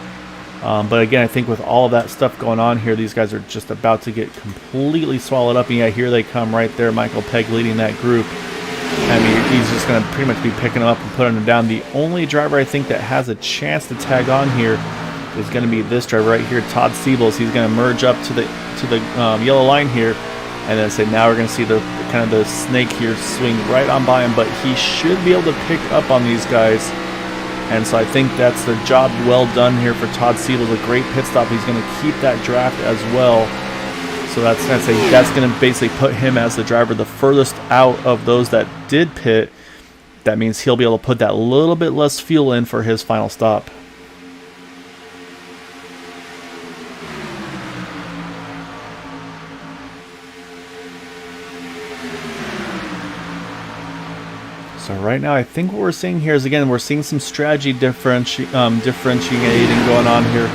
But again, I think with all of that stuff going on here, these guys are just about to get completely swallowed up. And yeah, here they come right there. Michael Pegg leading that group. I mean, he's just going to pretty much be picking them up and putting them down. The only driver I think that has a chance to tag on here is going to be this driver right here, Todd Siebels. He's going to merge up to the yellow line here. And then say now we're going to see the kind of the snake here swing right on by him. But he should be able to pick up on these guys. And so I think that's the job well done here for Todd Siebels. A great pit stop. He's going to keep that draft as well. So that's going to basically put him as the driver the furthest out of those that did pit. That means he'll be able to put that little bit less fuel in for his final stop. So right now, I think what we're seeing here is, again, we're seeing some strategy differentiating going on here.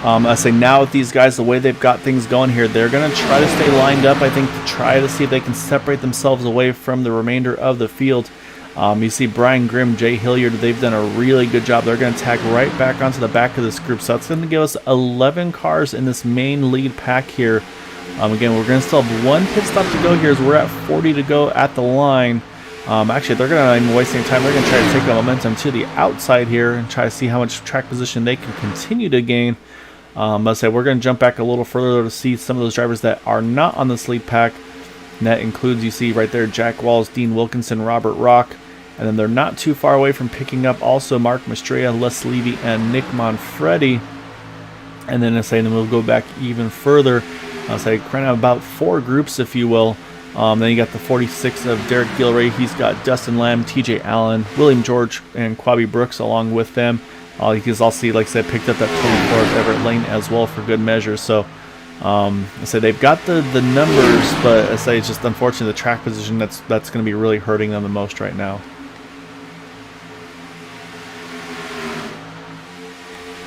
I say now with these guys, the way they've got things going here, they're going to try to stay lined up, I think, to try to see if they can separate themselves away from the remainder of the field. You see Brian Grimm, Jay Hilliard, they've done a really good job. They're going to tag right back onto the back of this group. So that's going to give us 11 cars in this main lead pack here. Again, we're going to still have one pit stop to go here as we're at 40 to go at the line. Actually, they're going to, not even waste any time, they're going to try to take the momentum to the outside here and try to see how much track position they can continue to gain. Let's say we're going to jump back a little further to see some of those drivers that are not on this lead pack. And that includes, you see right there, Jack Walls, Dean Wilkinson, Robert Rock. And then they're not too far away from picking up also Mark Mastrella, Les Levy, and Nick Manfredi. And then then we'll go back even further. I'll say kind of about 4 groups, if you will. Then you got the 46 of Derek Gilray. He's got Dustin Lamb, TJ Allen, William George, and Quabi Brooks along with them. You can also see, like I said, picked up that 24 of Everett Lane as well for good measure. So, I say they've got the numbers, but I say it's just unfortunately the track position that's going to be really hurting them the most right now.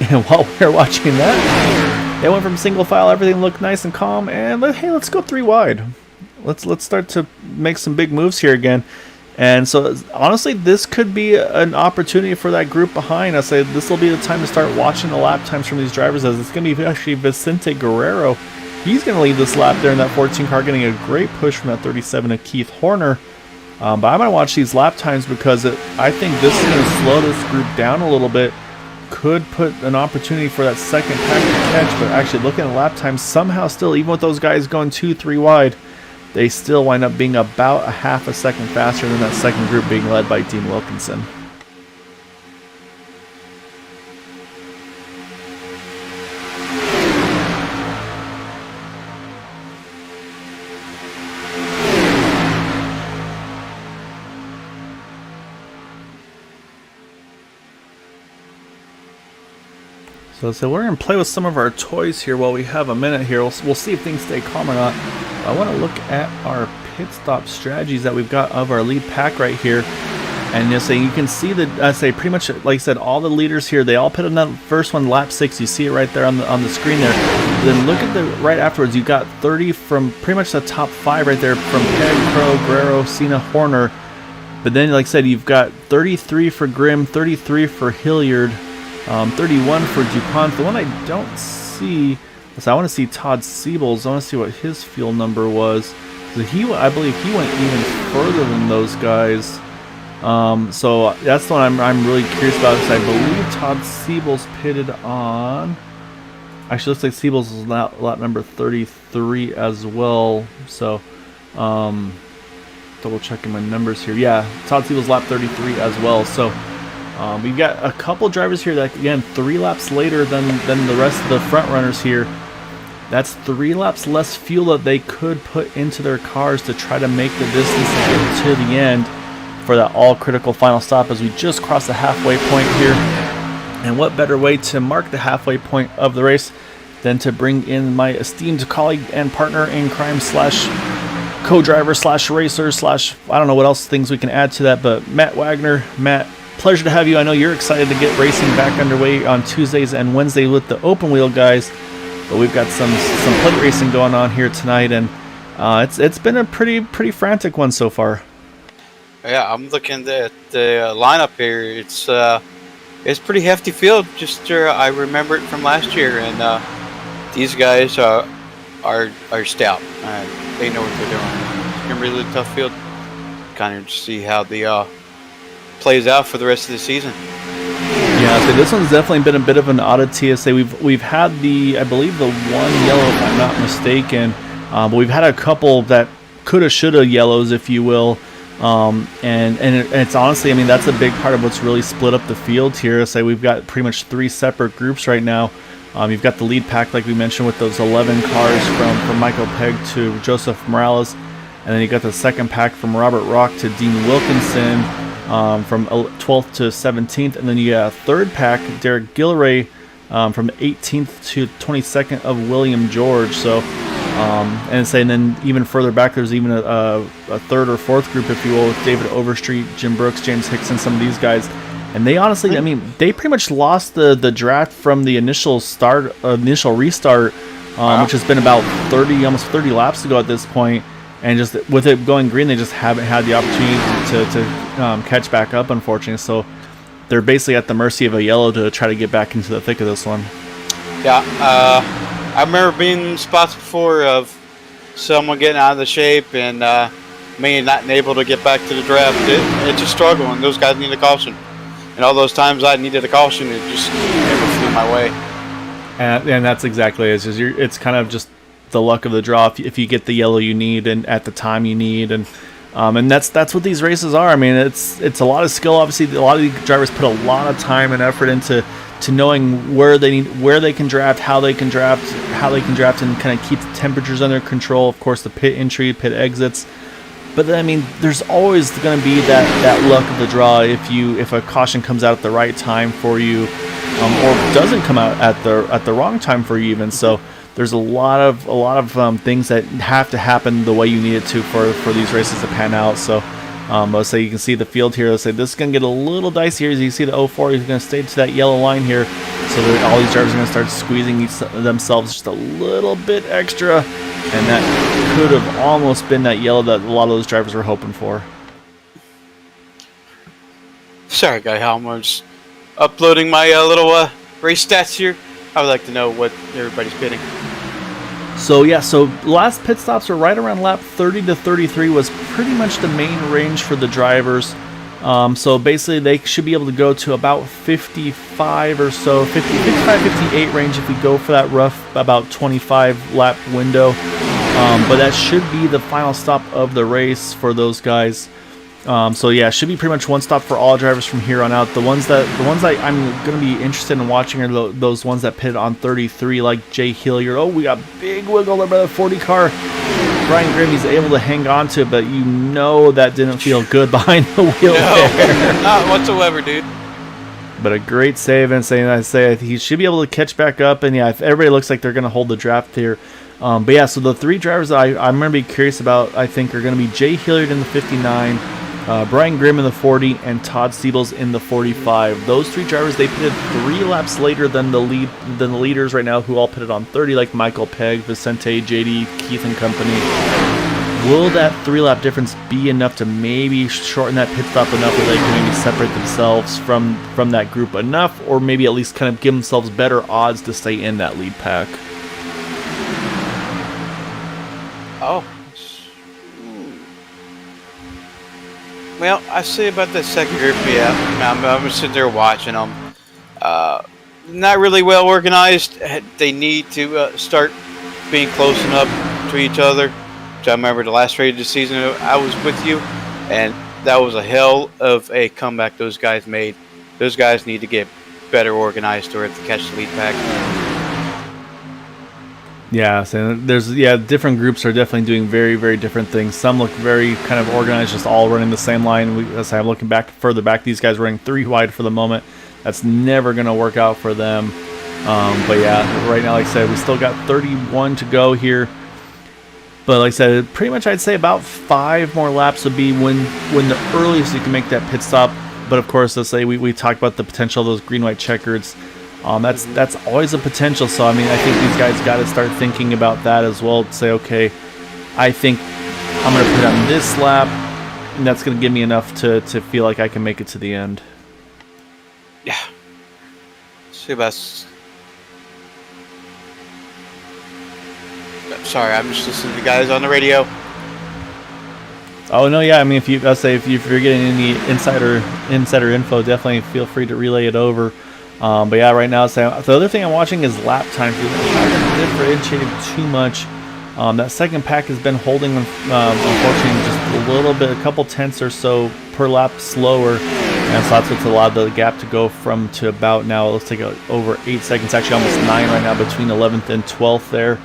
And while we're watching that, they went from single file, everything looked nice and calm, and hey, let's go 3 wide. Let's start to make some big moves here again. And so honestly, this could be an opportunity for that group behind. I say this will be the time to start watching the lap times from these drivers, as it's going to be actually Vicente Guerrero. He's going to lead this lap there in that 14 car, getting a great push from that 37 of Keith Horner. But I'm going to watch these lap times because I think this is going to slow this group down a little bit. Could put an opportunity for that second pack to catch, but actually looking at lap times, somehow still, even with those guys going 2-3 wide, they still wind up being about a half a second faster than that second group being led by Dean Wilkinson. So we're going to play with some of our toys here while we have a minute here. We'll see if things stay calm or not. I want to look at our pit stop strategies that we've got of our lead pack right here. And you can see that, pretty much, like I said, all the leaders here, they all pit on that first one, lap 6. You see it right there on the screen there. Then look at the right afterwards. You got 30 from pretty much the top 5 right there from Peg, Crow, Guerrero, Cena, Horner. But then, like I said, you've got 33 for Grimm, 33 for Hilliard, 31 for Dupont. The one I don't see, so I want to see Todd Siebels. I want to see what his fuel number was. So I believe he went even further than those guys. So that's the one I'm really curious about, because I believe Todd Siebels pitted on. Actually, looks like Siebels is lap number 33 as well. So, double checking my numbers here. Yeah, Todd Siebels lap 33 as well. So. We've got a couple drivers here that, again, 3 laps later than the rest of the front runners here. That's 3 laps less fuel that they could put into their cars to try to make the distance to get to the end for that all-critical final stop, as we just crossed the halfway point here. And what better way to mark the halfway point of the race than to bring in my esteemed colleague and partner in crime slash co-driver slash racer slash, I don't know what else things we can add to that, but Matt Wagner. Matt, pleasure to have you. I know you're excited to get racing back underway on Tuesdays and Wednesdays with the open wheel guys, but we've got some plate racing going on here tonight, and it's been a pretty frantic one so far. Yeah, I'm looking at the lineup here. It's pretty hefty field. Just I remember it from last year, and these guys are stout. They know what they're doing. It's gonna be a really tough field. Kind of see how the plays out for the rest of the season. Yeah, so this one's definitely been a bit of an oddity. We've had I believe the one yellow, if I'm not mistaken, but we've had a couple that coulda, shoulda yellows, if you will, and it's honestly, I mean, that's a big part of what's really split up the field here. We've got pretty much 3 separate groups right now. You've got the lead pack, like we mentioned, with those 11 cars from Michael Pegg to Joseph Morales, and then you got the second pack from Robert Rock to Dean Wilkinson. From 12th to 17th, and then you got a third pack, Derek Gilray, from 18th to 22nd of William George. So, and then even further back, there's even a third or fourth group, if you will, with David Overstreet, Jim Brooks, James Hickson, some of these guys. And they honestly, I mean, they pretty much lost the draft from the initial restart, wow, which has been about almost 30 laps ago at this point. And just with it going green, they just haven't had the opportunity to catch back up, unfortunately. So they're basically at the mercy of a yellow to try to get back into the thick of this one. Yeah, I remember being in spots before of someone getting out of the shape and me not able to get back to the draft. It's a struggle, and those guys need a caution. And all those times I needed a caution, it just never flew my way. And that's exactly it. It's kind of just the luck of the draw if you get the yellow you need and at the time you need, and that's what these races are. I mean, it's a lot of skill. Obviously, a lot of these drivers put a lot of time and effort into knowing where they can draft, how they can draft, and kind of keep the temperatures under control. Of course, the pit entry, pit exits. But then, I mean, there's always going to be that luck of the draw if a caution comes out at the right time for you, or doesn't come out at the wrong time for you even. So there's a lot of things that have to happen the way you need it to for these races to pan out. So let's say you can see the field here. Let's say this is going to get a little dicey here. As you see, the 04 is going to stay to that yellow line here. So all these drivers are going to start squeezing themselves just a little bit extra. And that could have almost been that yellow that a lot of those drivers were hoping for. Sorry, guy, how I'm just uploading my little race stats here. I would like to know what everybody's bidding. So yeah, so last pit stops were right around lap 30 to 33 was pretty much the main range for the drivers. So basically they should be able to go to about 55 or so, 55, 58 range if we go for that rough about 25 lap window. But that should be the final stop of the race for those guys. So yeah, it should be pretty much one stop for all drivers from here on out. The ones that I'm going to be interested in watching are those ones that pitted on 33, like Jay Hilliard. Oh, we got big wiggle there by the 40 car. Brian Grimm, he's able to hang on to it, but you know that didn't feel good behind the wheel there. Not whatsoever, dude. But a great save, and I say he should be able to catch back up. And yeah, if everybody looks like they're going to hold the draft here. But yeah, so the three drivers that I'm going to be curious about, I think, are going to be Jay Hilliard in the 59, Brian Grimm in the 40, and Todd Siebels in the 45. Those three drivers, they pitted 3 laps later than the leaders right now, who all pitted on 30, like Michael Pegg, Vicente, JD, Keith, and company. Will that 3-lap difference be enough to maybe shorten that pit stop enough where they can maybe separate themselves from that group enough, or maybe at least kind of give themselves better odds to stay in that lead pack? Oh. Well, I say about the second group, yeah. I'm sitting there watching them. Not really well organized. They need to start being close enough to each other. Which I remember the last race of the season, I was with you, and that was a hell of a comeback those guys made. Those guys need to get better organized or to catch the lead pack. Yeah, so different groups are definitely doing very, very different things. Some look very kind of organized, just all running the same line. As I'm looking further back, these guys running 3 wide for the moment. That's never going to work out for them. But yeah, right now, like I said, we still got 31 to go here. But like I said, pretty much I'd say about 5 more laps would be when the earliest you can make that pit stop. But of course, let's say we talked about the potential of those green-white checkers. That's always a potential. So I mean, I think these guys got to start thinking about that as well. To say, okay, I think I'm going to put on this lap, and that's going to give me enough to feel like I can make it to the end. Yeah. Siebels. Sorry, I'm just listening to the guys on the radio. Oh no, yeah. I mean, if you're getting any insider info, definitely feel free to relay it over. But yeah, right now, so the other thing I'm watching is lap time. It's not differentiating too much. That second pack has been holding, unfortunately, just a little bit, a couple tenths or so per lap slower. And so that's what's allowed the gap to go from to about now. Let's take over 8 seconds, actually almost 9 right now between 11th and 12th there.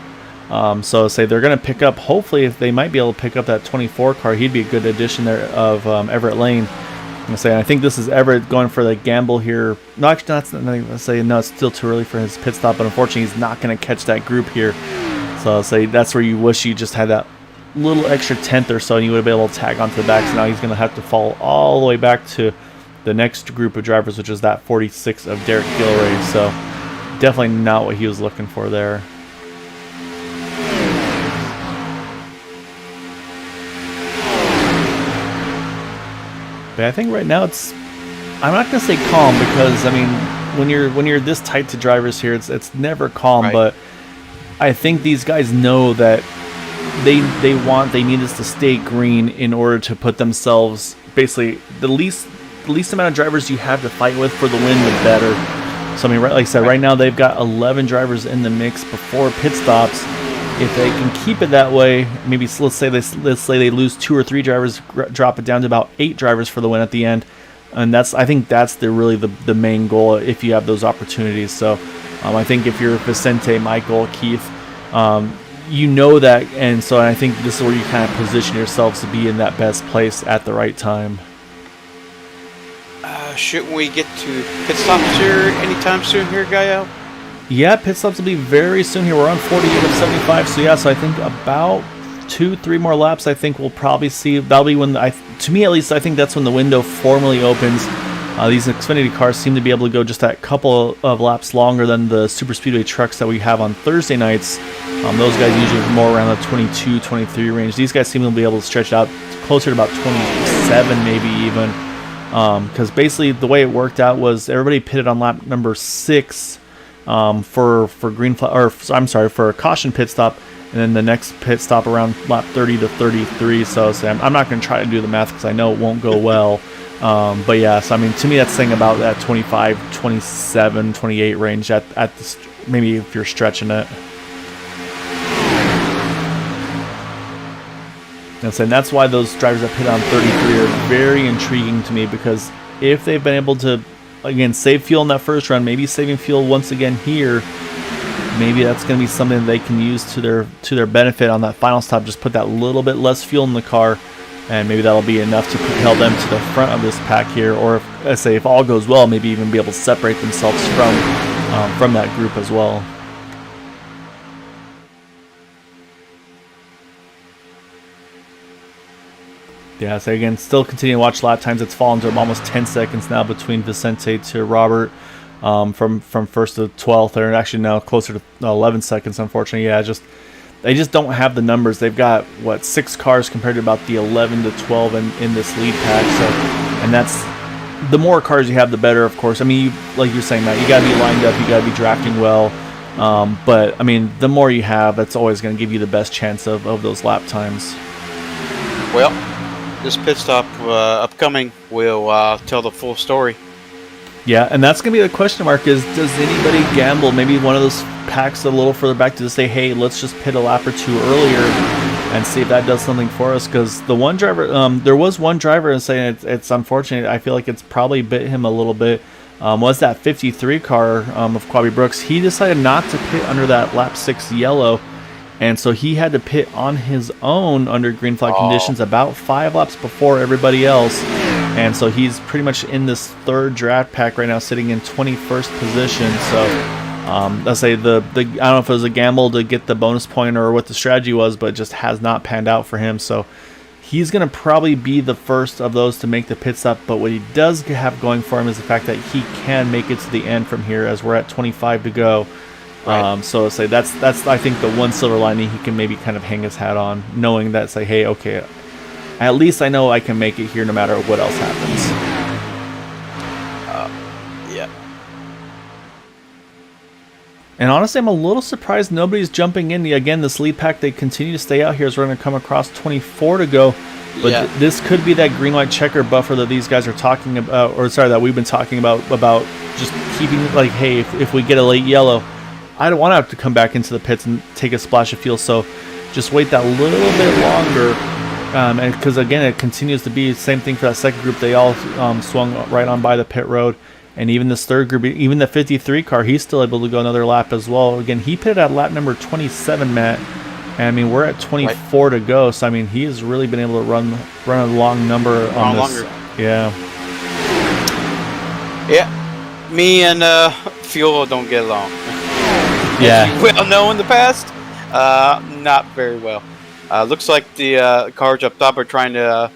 So say they're going to pick up, hopefully, if they might be able to pick up that 24 car, he'd be a good addition there of Everett Lane. I'm going to say, I think this is Everett going for the gamble here. No, actually, that's not, let's say, no, it's still too early for his pit stop, but unfortunately, he's not going to catch that group here. So I'll say that's where you wish you just had that little extra tenth or so, and you would have been able to tag onto the back. So now he's going to have to fall all the way back to the next group of drivers, which is that 46 of Derek Gilray. So definitely not what he was looking for there. But I think right now I'm not going to say calm, because I mean, when you're this tight to drivers here, it's never calm. Right. But I think these guys know that they need us to stay green in order to put themselves, basically the least amount of drivers you have to fight with for the win, the better. So I mean, like I said, right now they've got 11 drivers in the mix before pit stops. If they can keep it that way, maybe let's say they lose 2 or 3 drivers, drop it down to about 8 drivers for the win at the end, and I think that's really the main goal if you have those opportunities. So I think if you're Vicente, Michael, Keith, you know that, and so I think this is where you kind of position yourselves to be in that best place at the right time. Shouldn't we get to pit stops here anytime soon here, Gael? Yeah, pit stops will be very soon here. We're on 48 of 75, so yeah, so I think about 2-3 more laps, I think we'll probably see. That'll be when, to me at least, I think that's when the window formally opens. These Xfinity cars seem to be able to go just that couple of laps longer than the Superspeedway trucks that we have on Thursday nights. Those guys usually more around the 22, 23 range. These guys seem to be able to stretch it out closer to about 27 maybe even. Because basically the way it worked out was everybody pitted on lap number 6 for green flag, or I'm sorry, for a caution pit stop, and then the next pit stop around lap 30 to 33. So I'm not going to try to do the math because I know it won't go well. But yeah, so I mean, to me, that's saying about that 25, 27, 28 range at this, maybe if you're stretching it. And that's why those drivers that pit on 33 are very intriguing to me, because if they've been able to, again, save fuel in that first run, maybe saving fuel once again here, maybe that's going to be something they can use to their benefit on that final stop. Just put that little bit less fuel in the car, and maybe that'll be enough to propel them to the front of this pack here. Or if all goes well, maybe even be able to separate themselves from that group as well. Yeah, so again, still continue to watch lap times. It's fallen to almost 10 seconds now between Vicente to Robert, from first to 12th, or actually now closer to 11 seconds, unfortunately. Yeah, they just don't have the numbers. They've got, 6 cars compared to about the 11 to 12 in this lead pack. So, and that's, the more cars you have, the better, of course. I mean, like you're saying, Matt, you got to be lined up, you got to be drafting well. But, I mean, the more you have, that's always going to give you the best chance of those lap times. Well, this pit stop upcoming will tell the full story. Yeah, and that's going to be the question mark, is does anybody gamble, maybe one of those packs a little further back, to say, hey, let's just pit a lap or two earlier and see if that does something for us? Because the one driver, there was one driver, and saying it's unfortunate, I feel like it's probably bit him a little bit, was that 53 car of Quabi Brooks. He decided not to pit under that lap 6 yellow, and so he had to pit on his own under green flag conditions about 5 laps before everybody else. And so he's pretty much in this third draft pack right now, sitting in 21st position. So let's say I don't know if it was a gamble to get the bonus point or what the strategy was, but it just has not panned out for him. So he's going to probably be the first of those to make the pit stop. But what he does have going for him is the fact that he can make it to the end from here, as we're at 25 to go. Right. So let's say that's I think the one silver lining he can maybe kind of hang his hat on, knowing that, say, hey, okay, at least I know I can make it here no matter what else happens. Yeah. And honestly, I'm a little surprised nobody's jumping in. Again, this lead pack, they continue to stay out here as we're going to come across 24 to go. But this could be that green-white checker buffer that these guys are talking about, or sorry, that we've been talking about just keeping, like, hey, if we get a late yellow, I don't want to have to come back into the pits and take a splash of fuel. So just wait that little bit longer. And because, again, it continues to be the same thing for that second group. They all swung right on by the pit road. And even this third group, even the 53 car, he's still able to go another lap as well. Again, he pitted at lap number 27, Matt. And, I mean, we're at 24 to go. So, I mean, he has really been able to run a long number on this. Longer. Yeah. Yeah. Me and fuel don't get along. Yeah. As you well know in the past, not very well. Looks like the cars up top are trying to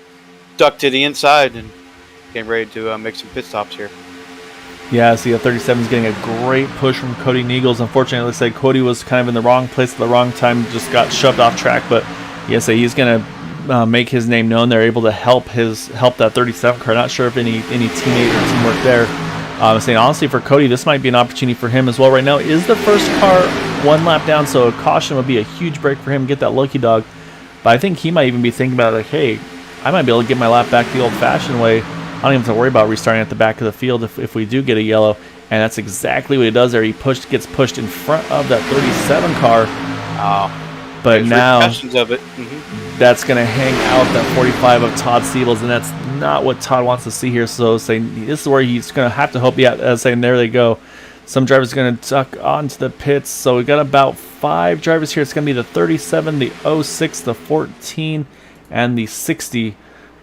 duck to the inside and getting ready to make some pit stops here. Yeah, see, 37 is getting a great push from Cody Niegels. Unfortunately, let's say Cody was kind of in the wrong place at the wrong time, just got shoved off track. But yes, he's going to make his name known. They're able to help that 37 car. Not sure if any teammate or teamwork there. I'm saying, honestly, for Cody, this might be an opportunity for him as well. Right now is the first car one lap down, so a caution would be a huge break for him, get that lucky dog. But I think he might even be thinking about it, like, hey, I might be able to get my lap back the old-fashioned way. I don't even have to worry about restarting at the back of the field if we do get a yellow. And that's exactly what he does there. He gets pushed in front of that 37 car. But now of it. That's going to hang out that 45 of Todd Siebels, and that's not what Todd wants to see here. So saying this is where he's going to have to hope. Yeah, saying there they go. Some drivers are going to duck onto the pits. So we got about 5 drivers here. It's going to be the 37, the 06, the 14, and the 60.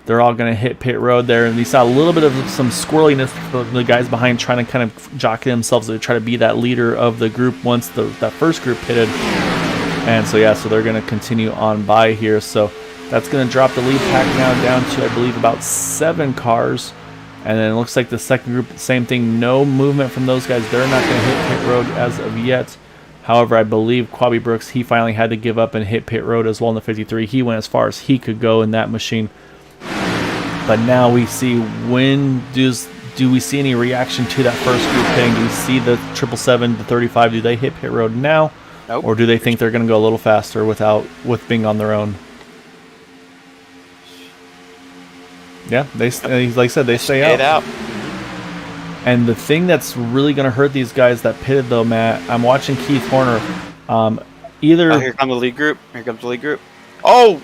They're all going to hit pit road there. And we saw a little bit of some squirreliness from the guys behind, trying to kind of jockey themselves to try to be that leader of the group once that first group pitted. And so, yeah, so they're going to continue on by here. So that's going to drop the lead pack now down to, I believe, about 7 cars. And then it looks like the second group, same thing. No movement from those guys. They're not going to hit pit road as of yet. However, I believe Quabi Brooks, he finally had to give up and hit pit road as well in the 53. He went as far as he could go in that machine. But now we see, when do we see any reaction to that first group pitting? Do we see the 777, the 35? Do they hit pit road now? Nope. Or do they think they're going to go a little faster with being on their own? Yeah, like I said, they stay out. And the thing that's really going to hurt these guys that pitted, though, Matt, I'm watching Keith Horner. Here comes the lead group. Here comes the lead group. Oh!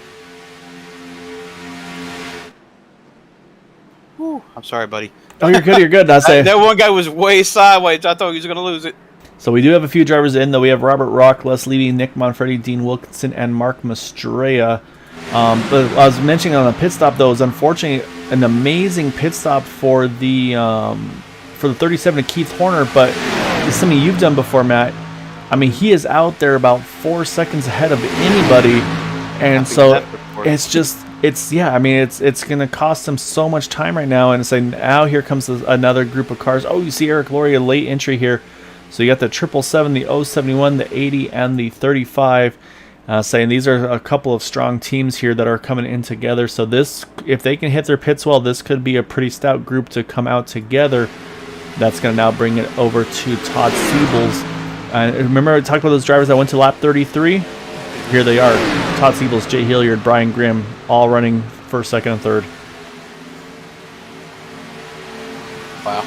Whew, I'm sorry, buddy. Oh, you're good. You're good. That one guy was way sideways. I thought he was going to lose it. So we do have a few drivers in, though. We have Robert Rock, Les Levy, Nick Monfretti, Dean Wilkinson, and Mark Mastraya. But I was mentioning on the pit stop, though, is unfortunately an amazing pit stop for the 37 of Keith Horner, but it's something you've done before, Matt. I mean, he is out there about 4 seconds ahead of anybody, and so it's going to cost him so much time right now. And it's like, now here comes another group of cars. Oh, you see Eric Laurie, a late entry here. So you got the 777, the 071, the 80, and the 35. Saying these are a couple of strong teams here that are coming in together. So this, if they can hit their pits well, this could be a pretty stout group to come out together. That's going to now bring it over to Todd Siebels. Remember I talked about those drivers that went to lap 33? Here they are. Todd Siebels, Jay Hilliard, Brian Grimm, all running first, second, and third. Wow.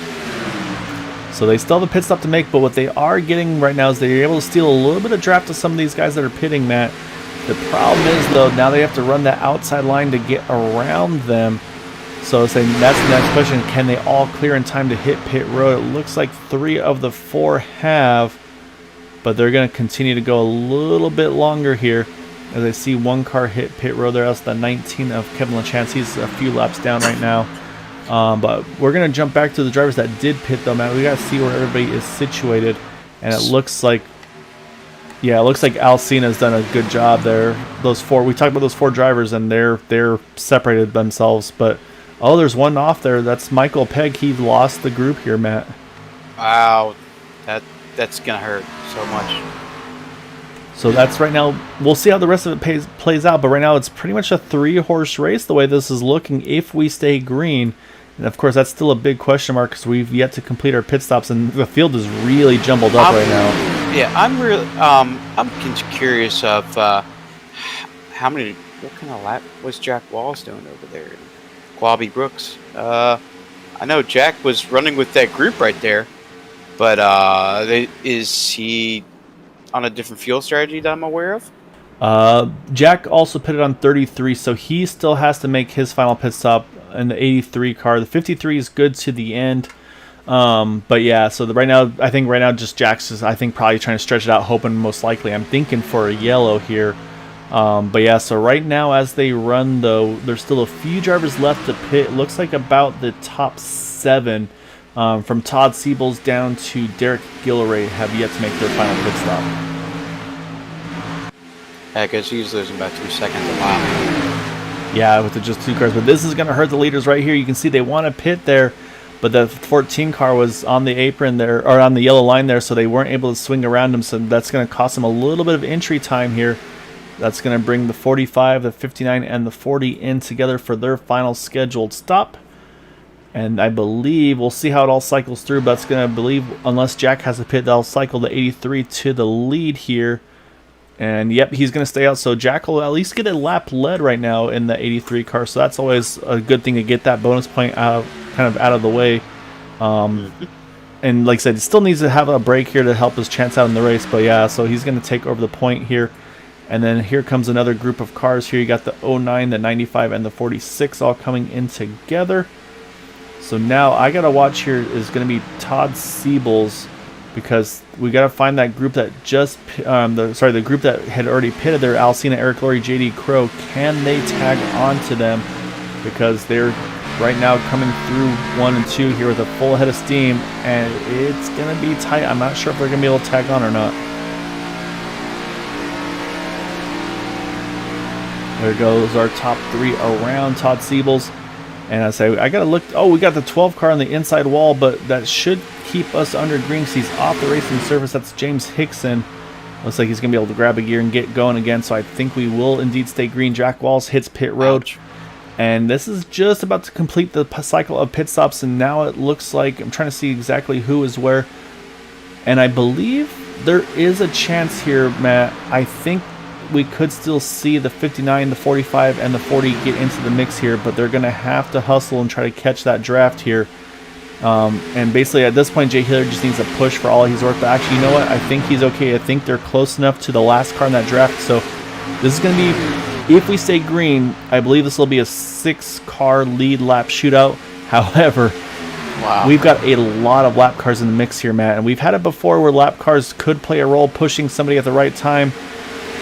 So they still have a pit stop to make, but what they are getting right now is they're able to steal a little bit of draft to some of these guys that are pitting, Matt. The problem is, though, now they have to run that outside line to get around them. So that's the next question. Can they all clear in time to hit pit road? It looks like 3 of the 4 have, but they're going to continue to go a little bit longer here. As I see one car hit pit road there. That's the 19 of Kevin LaChance. He's a few laps down right now. But we're going to jump back to the drivers that did pit, though, Matt. We got to see where everybody is situated. And it looks like, Alcina's done a good job there. Those 4, we talked about those 4 drivers, and they're separated themselves. But, there's one off there. That's Michael Pegg. He lost the group here, Matt. Wow. That's going to hurt so much. So that's right now. We'll see how the rest of it plays out. But right now, it's pretty much a 3-horse race the way this is looking if we stay green. And, of course, that's still a big question mark because we've yet to complete our pit stops, and the field is really jumbled up right now. Yeah, I'm curious of what kind of lap was Jack Walls doing over there? Quabi Brooks. I know Jack was running with that group right there, but is he on a different fuel strategy that I'm aware of? Jack also pitted on 33, so he still has to make his final pit stop in the 83 car. The 53 is good to the end. But yeah, so right now just Jack's is, I think, probably trying to stretch it out, hoping most likely. I'm thinking for a yellow here. But yeah, so right now as they run, though, there's still a few drivers left to pit. It looks like about the top 7, from Todd Siebels down to Derek Gilleray, have yet to make their final pit stop. Yeah, because he's losing about 2 seconds a lap. Yeah, with just 2 cars. But this is going to hurt the leaders right here. You can see they want to pit there, but the 14 car was on the apron there, or on the yellow line there, so they weren't able to swing around him. So that's going to cost them a little bit of entry time here. That's going to bring the 45, the 59, and the 40 in together for their final scheduled stop. And I believe, we'll see how it all cycles through, but that's going to, unless Jack has a pit, that'll cycle the 83 to the lead here. And yep, he's going to stay out. So Jack will at least get a lap led right now in the 83 car. So that's always a good thing to get that bonus point out of the way. And like I said, he still needs to have a break here to help his chance out in the race. But yeah, so he's going to take over the point here. And then here comes another group of cars here. You got the 09, the 95, and the 46 all coming in together. So now I got to watch here is going to be Todd Siebels, because we got to find that group that just the group that had already pitted there, Alcina, Eric Laurie, JD Crow. Can they tag on to them? Because they're right now coming through 1 and 2 here with a full head of steam, and it's going to be tight. I'm not sure if they're going to be able to tag on or not. There goes our top 3 around Todd Siebels. And I say, I got to look. Oh, we got the 12 car on the inside wall, but that should keep us under green because he's off the racing surface. That's James Hickson. Looks like he's going to be able to grab a gear and get going again. So I think we will indeed stay green. Jack Walls hits pit road. Ouch. And this is just about to complete the cycle of pit stops. And now it looks like, I'm trying to see exactly who is where. And I believe there is a chance here, Matt. I think we could still see the 59, the 45, and the 40 get into the mix here, but they're going to have to hustle and try to catch that draft here. And basically at this point, Jay Hilliard just needs a push for all he's worth. But actually, you know what? I think he's okay. I think they're close enough to the last car in that draft. So this is going to be, if we stay green, I believe this will be a 6-car lead lap shootout. However, wow, we've got a lot of lap cars in the mix here, Matt. And we've had it before where lap cars could play a role pushing somebody at the right time.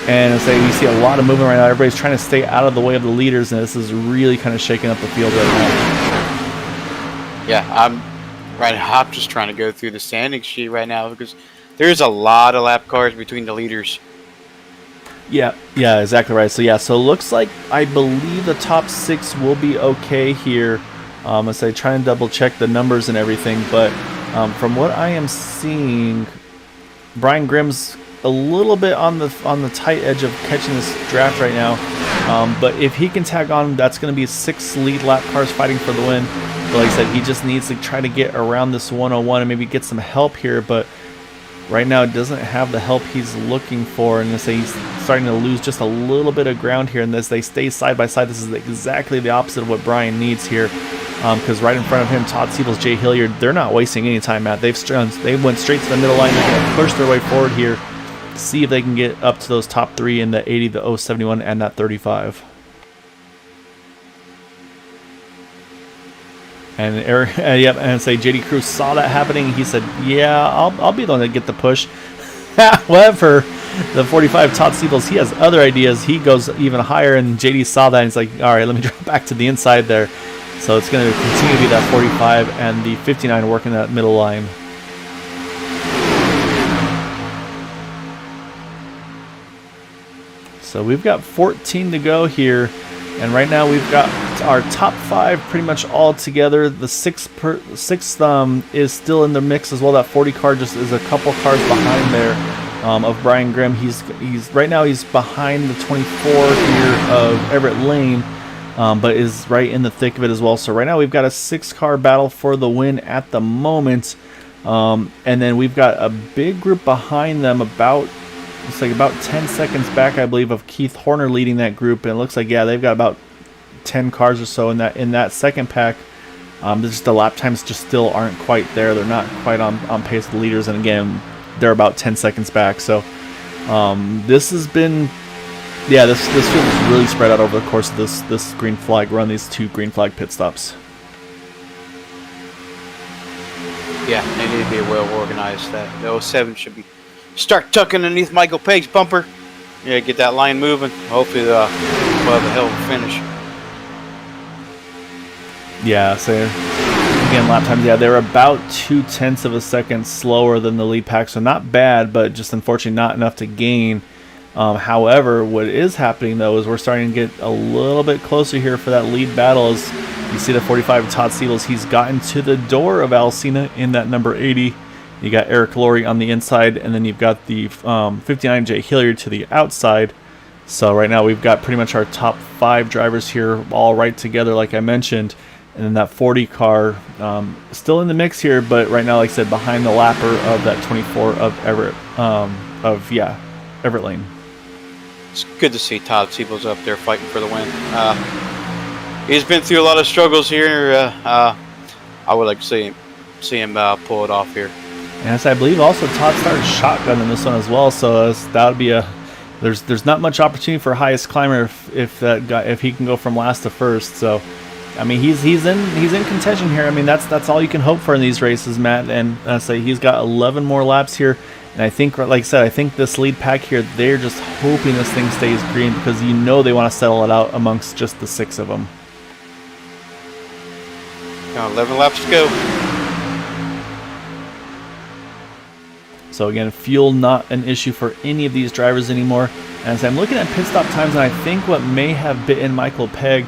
And we see a lot of movement right now. Everybody's trying to stay out of the way of the leaders, and this is really kind of shaking up the field right now. Yeah, I'm just trying to go through the standing sheet right now because there's a lot of lap cars between the leaders. Yeah, exactly right. So it looks like I believe the top 6 will be okay here. As I try and double check the numbers and everything, but from what I am seeing, Brian Grimm's a little bit on the tight edge of catching this draft right now, but if he can tag on, that's going to be 6 lead lap cars fighting for the win. But like I said, he just needs to try to get around this 101 and maybe get some help here, but right now it doesn't have the help he's looking for, and he's starting to lose just a little bit of ground here. And as they stay side by side, this is exactly the opposite of what Brian needs here, because right in front of him, Todd Siebels, Jay Hilliard, they're not wasting any time, Matt. They went straight to the middle line. They're going to push their way forward here, see if they can get up to those top 3 in the 80, the 071, and that 35. And Eric, and say JD Cruz saw that happening. He said, "Yeah, I'll be the one to get the push." However, the 45 Todd Siebels, he has other ideas. He goes even higher, and JD saw that and he's like, "All right, let me drop back to the inside there." So it's going to continue to be that 45 and the 59 working that middle line. So we've got 14 to go here, and right now we've got our top 5 pretty much all together. The sixth is still in the mix as well. That 40 car just is a couple cars behind there of Brian Grimm. He's right now he's behind the 24 here of Everett Lane, but is right in the thick of it as well. So right now we've got a 6-car battle for the win at the moment, and then we've got a big group behind them about 10 seconds back, I believe, of Keith Horner leading that group. And it looks like, they've got about 10 cars or so in that second pack. The lap times just still aren't quite there. They're not quite on pace with the leaders. And again, they're about 10 seconds back. So this has been, this field is really spread out over the course of this green flag run, these 2 green flag pit stops. Yeah, they need to be well organized. The 07 should be start tucking underneath Michael Pegg's bumper. Yeah, get that line moving. Hopefully we'll have a hell of a finish. Yeah, so again, lap times, they're about 0.2 of a second slower than the lead pack, so not bad, but just unfortunately not enough to gain. However, what is happening though is we're starting to get a little bit closer here for that lead battle. As you see the 45 Todd Siebels, he's gotten to the door of Alcina in that number 80. You got Eric Laurie on the inside, and then you've got the 59 Jay Hilliard to the outside. So right now we've got pretty much our top 5 drivers here all right together, like I mentioned. And then that 40 car still in the mix here, but right now, like I said, behind the lapper of that 24 of Everett, Everett Lane. It's good to see Todd Siebels up there fighting for the win. He's been through a lot of struggles here. I would like to see him pull it off here. And as I believe also Todd started shotgun in this one as well, so that would be there's not much opportunity for highest climber if he can go from last to first. So I mean he's in contention here. I mean that's all you can hope for in these races, Matt. And I say he's got 11 more laps here, and I think, like I said, I think this lead pack here, they're just hoping this thing stays green because they want to settle it out amongst just the 6 of them. Got 11 laps to go. So again, fuel not an issue for any of these drivers anymore. And as I'm looking at pit stop times, and I think what may have bitten Michael Pegg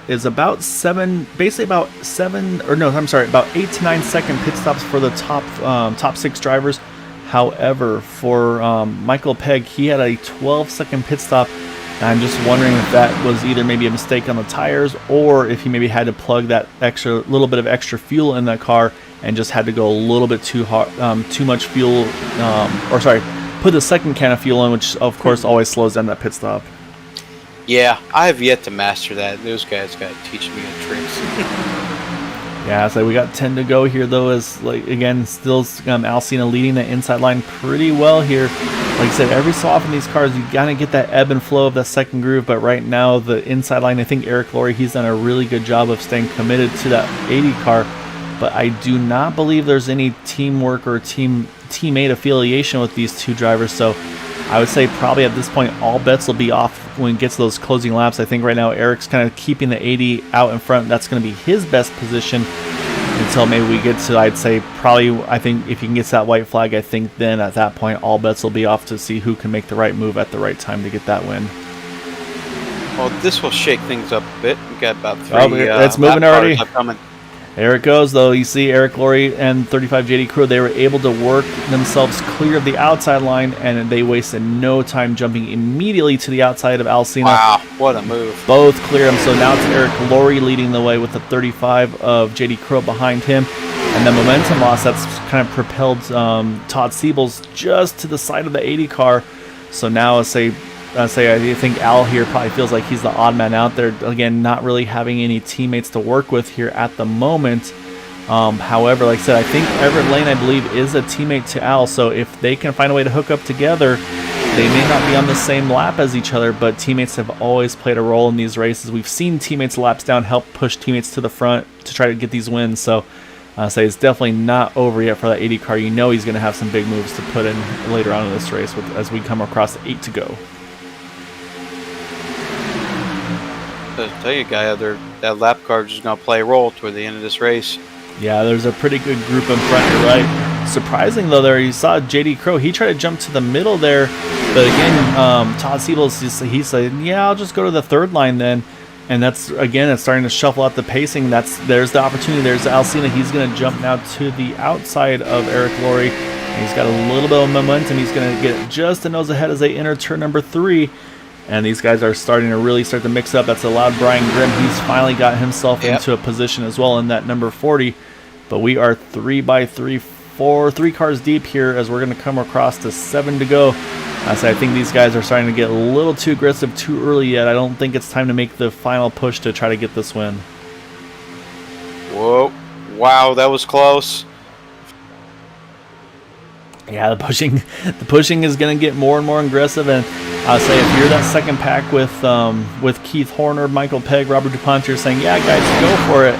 is about 8 to 9 second pit stops for the top 6 drivers. However, for Michael Pegg, he had a 12-second pit stop. And I'm just wondering if that was either maybe a mistake on the tires, or if he maybe had to plug that little bit of extra fuel in that car and just had to go a little bit too hard, too much fuel, put the second can of fuel in, which of course always slows down that pit stop. Yeah, I have yet to master that. Those guys got to teach me the tricks. Yeah, so we got 10 to go here, though, as, like, again, still Alcina leading the inside line pretty well here. Like I said, every so often these cars, you got to get that ebb and flow of that second groove, but right now the inside line, I think Eric Laurie, he's done a really good job of staying committed to that 80 car, but I do not believe there's any teamwork or teammate affiliation with these two drivers, so I would say probably at this point all bets will be off when it gets to those closing laps. I think right now Eric's kind of keeping the 80 out in front. That's going to be his best position until maybe we get to, I'd say probably, I think if he can get to that white flag, I think then at that point all bets will be off to see who can make the right move at the right time to get that win. Well, this will shake things up a bit. We got about 3 it's moving already. Coming. There it goes, though. You see Eric Laurie and 35 JD Crew, they were able to work themselves clear of the outside line, and they wasted no time jumping immediately to the outside of Alcina. Wow, what a move. Both clear him, so now it's Eric Laurie leading the way with the 35 of JD Crow behind him. And the momentum loss, that's kind of propelled Todd Siebels just to the side of the 80 car. So now I think Al here probably feels like he's the odd man out there. Again, not really having any teammates to work with here at the moment. However, like I said, I think Everett Lane, I believe, is a teammate to Al. So if they can find a way to hook up together, they may not be on the same lap as each other, but teammates have always played a role in these races. We've seen teammates laps down help push teammates to the front to try to get these wins. So it's definitely not over yet for that 80 car. You know he's going to have some big moves to put in later on in this race as we come across the 8 to go. I tell you, guy, that lap car is going to play a role toward the end of this race. Yeah, there's a pretty good group in front. You're right. Surprising though, there you saw JD Crow. He tried to jump to the middle there, but again, Todd Siebels, he said, "Yeah, I'll just go to the third line then." And that's again, it's starting to shuffle out the pacing. There's the opportunity. There's Alcina. He's going to jump now to the outside of Eric Laurie. He's got a little bit of momentum. He's going to get just a nose ahead as they enter turn number 3. And these guys are starting to really start to mix up. That's allowed Brian Grimm. He's finally got himself into a position as well in that number 40. But we are 3 cars deep here as we're going to come across to 7 to go. I think these guys are starting to get a little too aggressive too early yet. I don't think it's time to make the final push to try to get this win. Whoa. Wow, that was close. Yeah, the pushing is going to get more and more aggressive, and I'll say if you're that second pack with Keith Horner, Michael Pegg, Robert Dupont, you're saying, yeah, guys, go for it.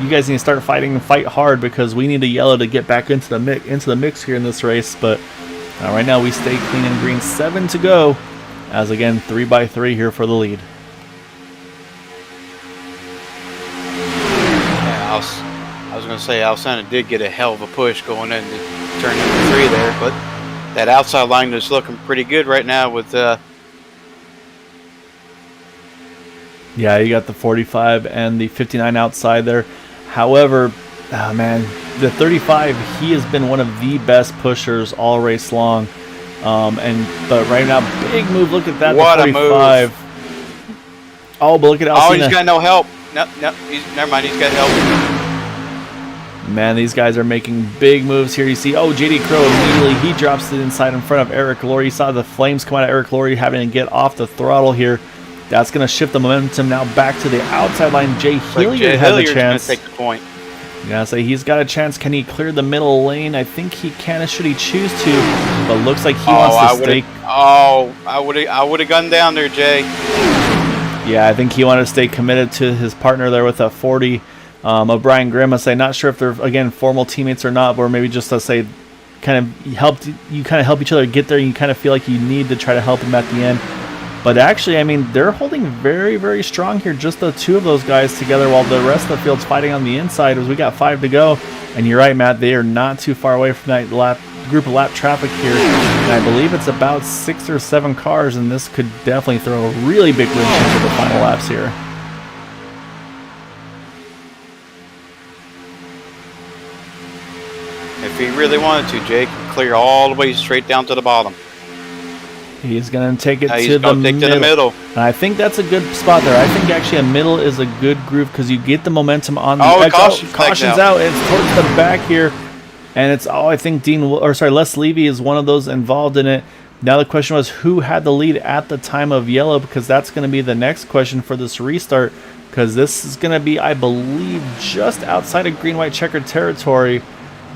You guys need to start fighting and fight hard because we need a yellow to get back into the mix here in this race. But right now we stay clean and green. 7 to go, as again 3x3 here for the lead. Yeah, I was going to say Alcina did get a hell of a push going into turn number 3 there, but that outside line is looking pretty good right now with yeah, you got the 45 and the 59 outside there. However, man, the 35, he has been one of the best pushers all race long. But right now, big move. Look at that. What the 45. a move. Oh, but look at Alcina. Oh, he's got no help. No, never mind. He's got help. Man, these guys are making big moves here. You see, JD Crow immediately, he drops to the inside in front of Eric Laurie. You saw the flames come out of Eric Laurie having to get off the throttle here. That's going to shift the momentum now back to the outside line. Jay Hilliard has a chance. Going to take the point. Yeah, so he's got a chance. Can he clear the middle lane? I think he can, should he choose to. But looks like he wants to stay. I would have gone down there, Jay. Yeah, I think he wanted to stay committed to his partner there with a 40. Of Brian Grimm. I say, not sure if they're again formal teammates or not, or maybe just to say, kind of help each other get there. You kind of feel like you need to try to help him at the end. But actually, I mean, they're holding very, very strong here. Just the two of those guys together, while the rest of the field's fighting on the inside. As we got 5 to go, and you're right, Matt. They are not too far away from that group of lap traffic here, and I believe it's about 6 or 7 cars, and this could definitely throw a really big wrench into the final laps here. If he really wanted to, Jay can clear all the way straight down to the bottom. He's going to take it he's to the gonna take middle. to the middle. And I think that's a good spot there. I think actually a middle is a good groove because you get the momentum on the Oh, edge. caution's out. It's towards the back here. And it's I think Les Levy is one of those involved in it. Now the question was who had the lead at the time of yellow, because that's going to be the next question for this restart, because this is going to be, I believe, just outside of green, white, checkered territory.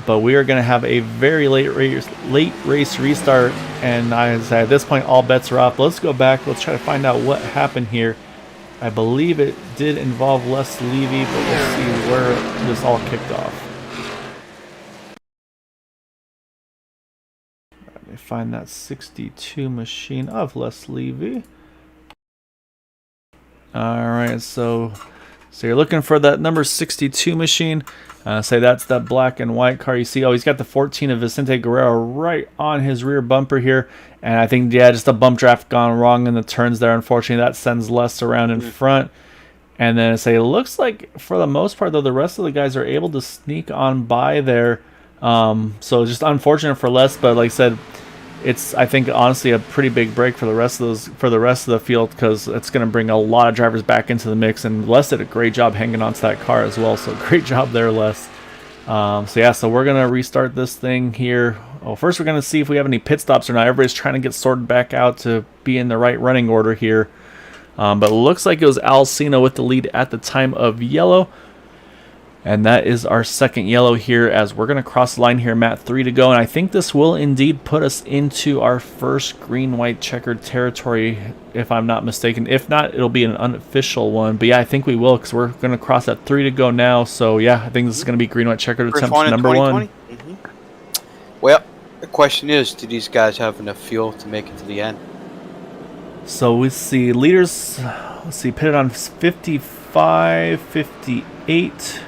But we are going to have a very late race restart, and at this point, all bets are off. Let's go back. Let's try to find out what happened here. I believe it did involve Les Levy, but we'll see where this all kicked off. Let me find that 62 machine of Les Levy. All right, so you're looking for that number 62 machine. Say that's that black and white car. You see, he's got the 14 of Vicente Guerrero right on his rear bumper here. And I think, just a bump draft gone wrong in the turns there. Unfortunately, that sends Les around in front. And then it looks like, for the most part, though, the rest of the guys are able to sneak on by there. So just unfortunate for Les, but like I said, it's, I think, honestly a pretty big break for the rest of the field, because it's going to bring a lot of drivers back into the mix, and Les did a great job hanging onto that car as well. So great job there, Les. So we're going to restart this thing here. Well, first we're going to see if we have any pit stops or not. Everybody's trying to get sorted back out to be in the right running order here. But it looks like it was Alcina with the lead at the time of yellow. And that is our second yellow here, as we're going to cross the line here, Matt, 3 to go. And I think this will indeed put us into our first green, white, checkered territory, if I'm not mistaken. If not, it'll be an unofficial one. But yeah, I think we will, because we're going to cross at 3 to go now. So yeah, I think this is going to be green, white, checkered attempt number 1. Well, the question is, do these guys have enough fuel to make it to the end? So we see leaders, pitted on 55, 58.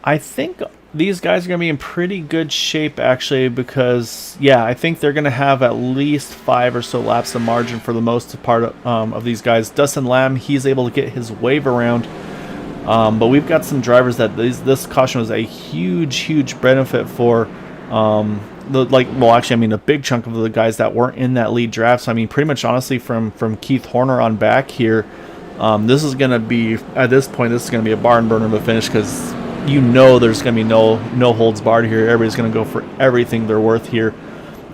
I think these guys are going to be in pretty good shape, actually, because, I think they're going to have at least 5 or so laps of margin for the most part of these guys. Dustin Lamb, he's able to get his wave around, but we've got some drivers that this caution was a huge benefit for. A big chunk of the guys that weren't in that lead draft. So, I mean, pretty much, honestly, from Keith Horner on back here, this is going to be, at this point, this is going to be a barn burner to finish, because there's going to be no holds barred here. Everybody's going to go for everything they're worth here.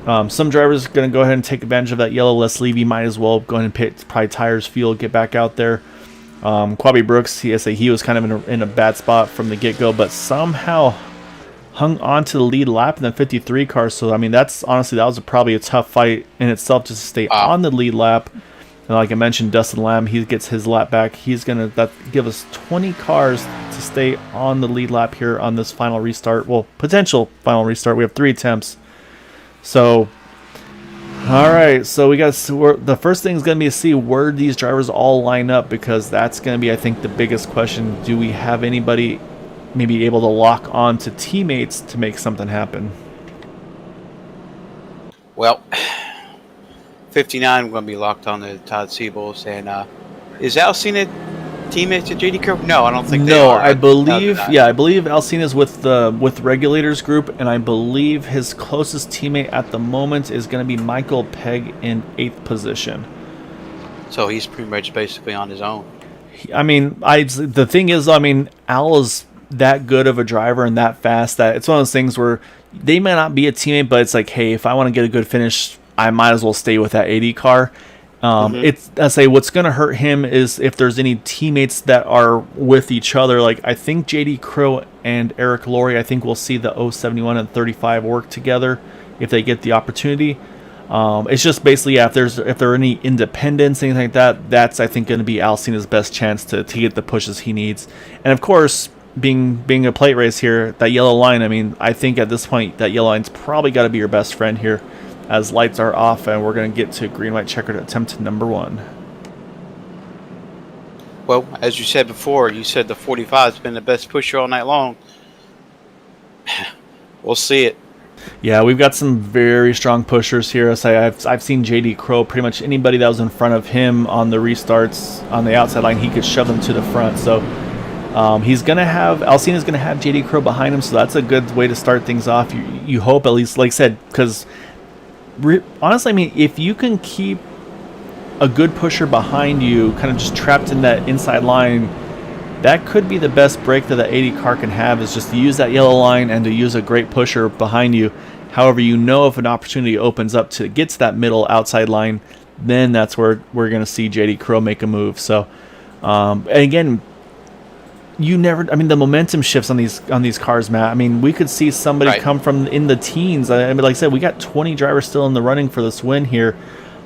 Some drivers are going to go ahead and take advantage of that yellow. Les Levy might as well go ahead and pit probably tires, fuel, get back out there. Quabi Brooks, he was kind of in a bad spot from the get-go, but somehow hung on to the lead lap in the 53 car. So, I mean, that was probably a tough fight in itself just to stay on the lead lap. And like I mentioned, Dustin Lamb, he gets his lap back. He's going to give us 20 cars to stay on the lead lap here on this final restart. Well, potential final restart. We have 3 attempts. So, all right. So the first thing is going to be to see where these drivers all line up, because that's going to be, I think, the biggest question. Do we have anybody maybe able to lock on to teammates to make something happen? Well, 59, we're going to be locked on to Todd Siebels. And is Alcina teammates to JD Crow? No, I don't think they are. I believe Alcina's with Regulators Group, and I believe his closest teammate at the moment is going to be Michael Pegg in 8th position. So he's pretty much basically on his own. I mean, the thing is, Al is that good of a driver and that fast that it's one of those things where they may not be a teammate, but it's like, hey, if I want to get a good finish, I might as well stay with that 80 car. What's going to hurt him is if there's any teammates that are with each other. Like, I think JD Crow and Eric Laurie, I think we'll see the 071 and 35 work together if they get the opportunity. It's just basically, if there are any independents, anything like that, that's, I think, going to be Alcina's best chance to get the pushes he needs. And of course, being a plate race here, that yellow line, I think at this point that yellow line's probably got to be your best friend here, as lights are off, and we're going to get to green, white, checkered attempt number 1. Well, as you said before, you said the 45's been the best pusher all night long. We'll see it. Yeah, we've got some very strong pushers here. I've seen JD Crow, pretty much anybody that was in front of him on the restarts on the outside line, he could shove them to the front. So Alcina's going to have JD Crow behind him, so that's a good way to start things off. You hope, at least, like I said, because honestly, I mean, if you can keep a good pusher behind you, kind of just trapped in that inside line, that could be the best break that the 80 car can have, is just to use that yellow line and to use a great pusher behind you. However, if an opportunity opens up to get to that middle outside line, then that's where we're going to see JD Crow make a move. So, and again, the momentum shifts on these cars, Matt. I mean, we could see somebody come from in the teens. I mean, like I said, we got 20 drivers still in the running for this win here.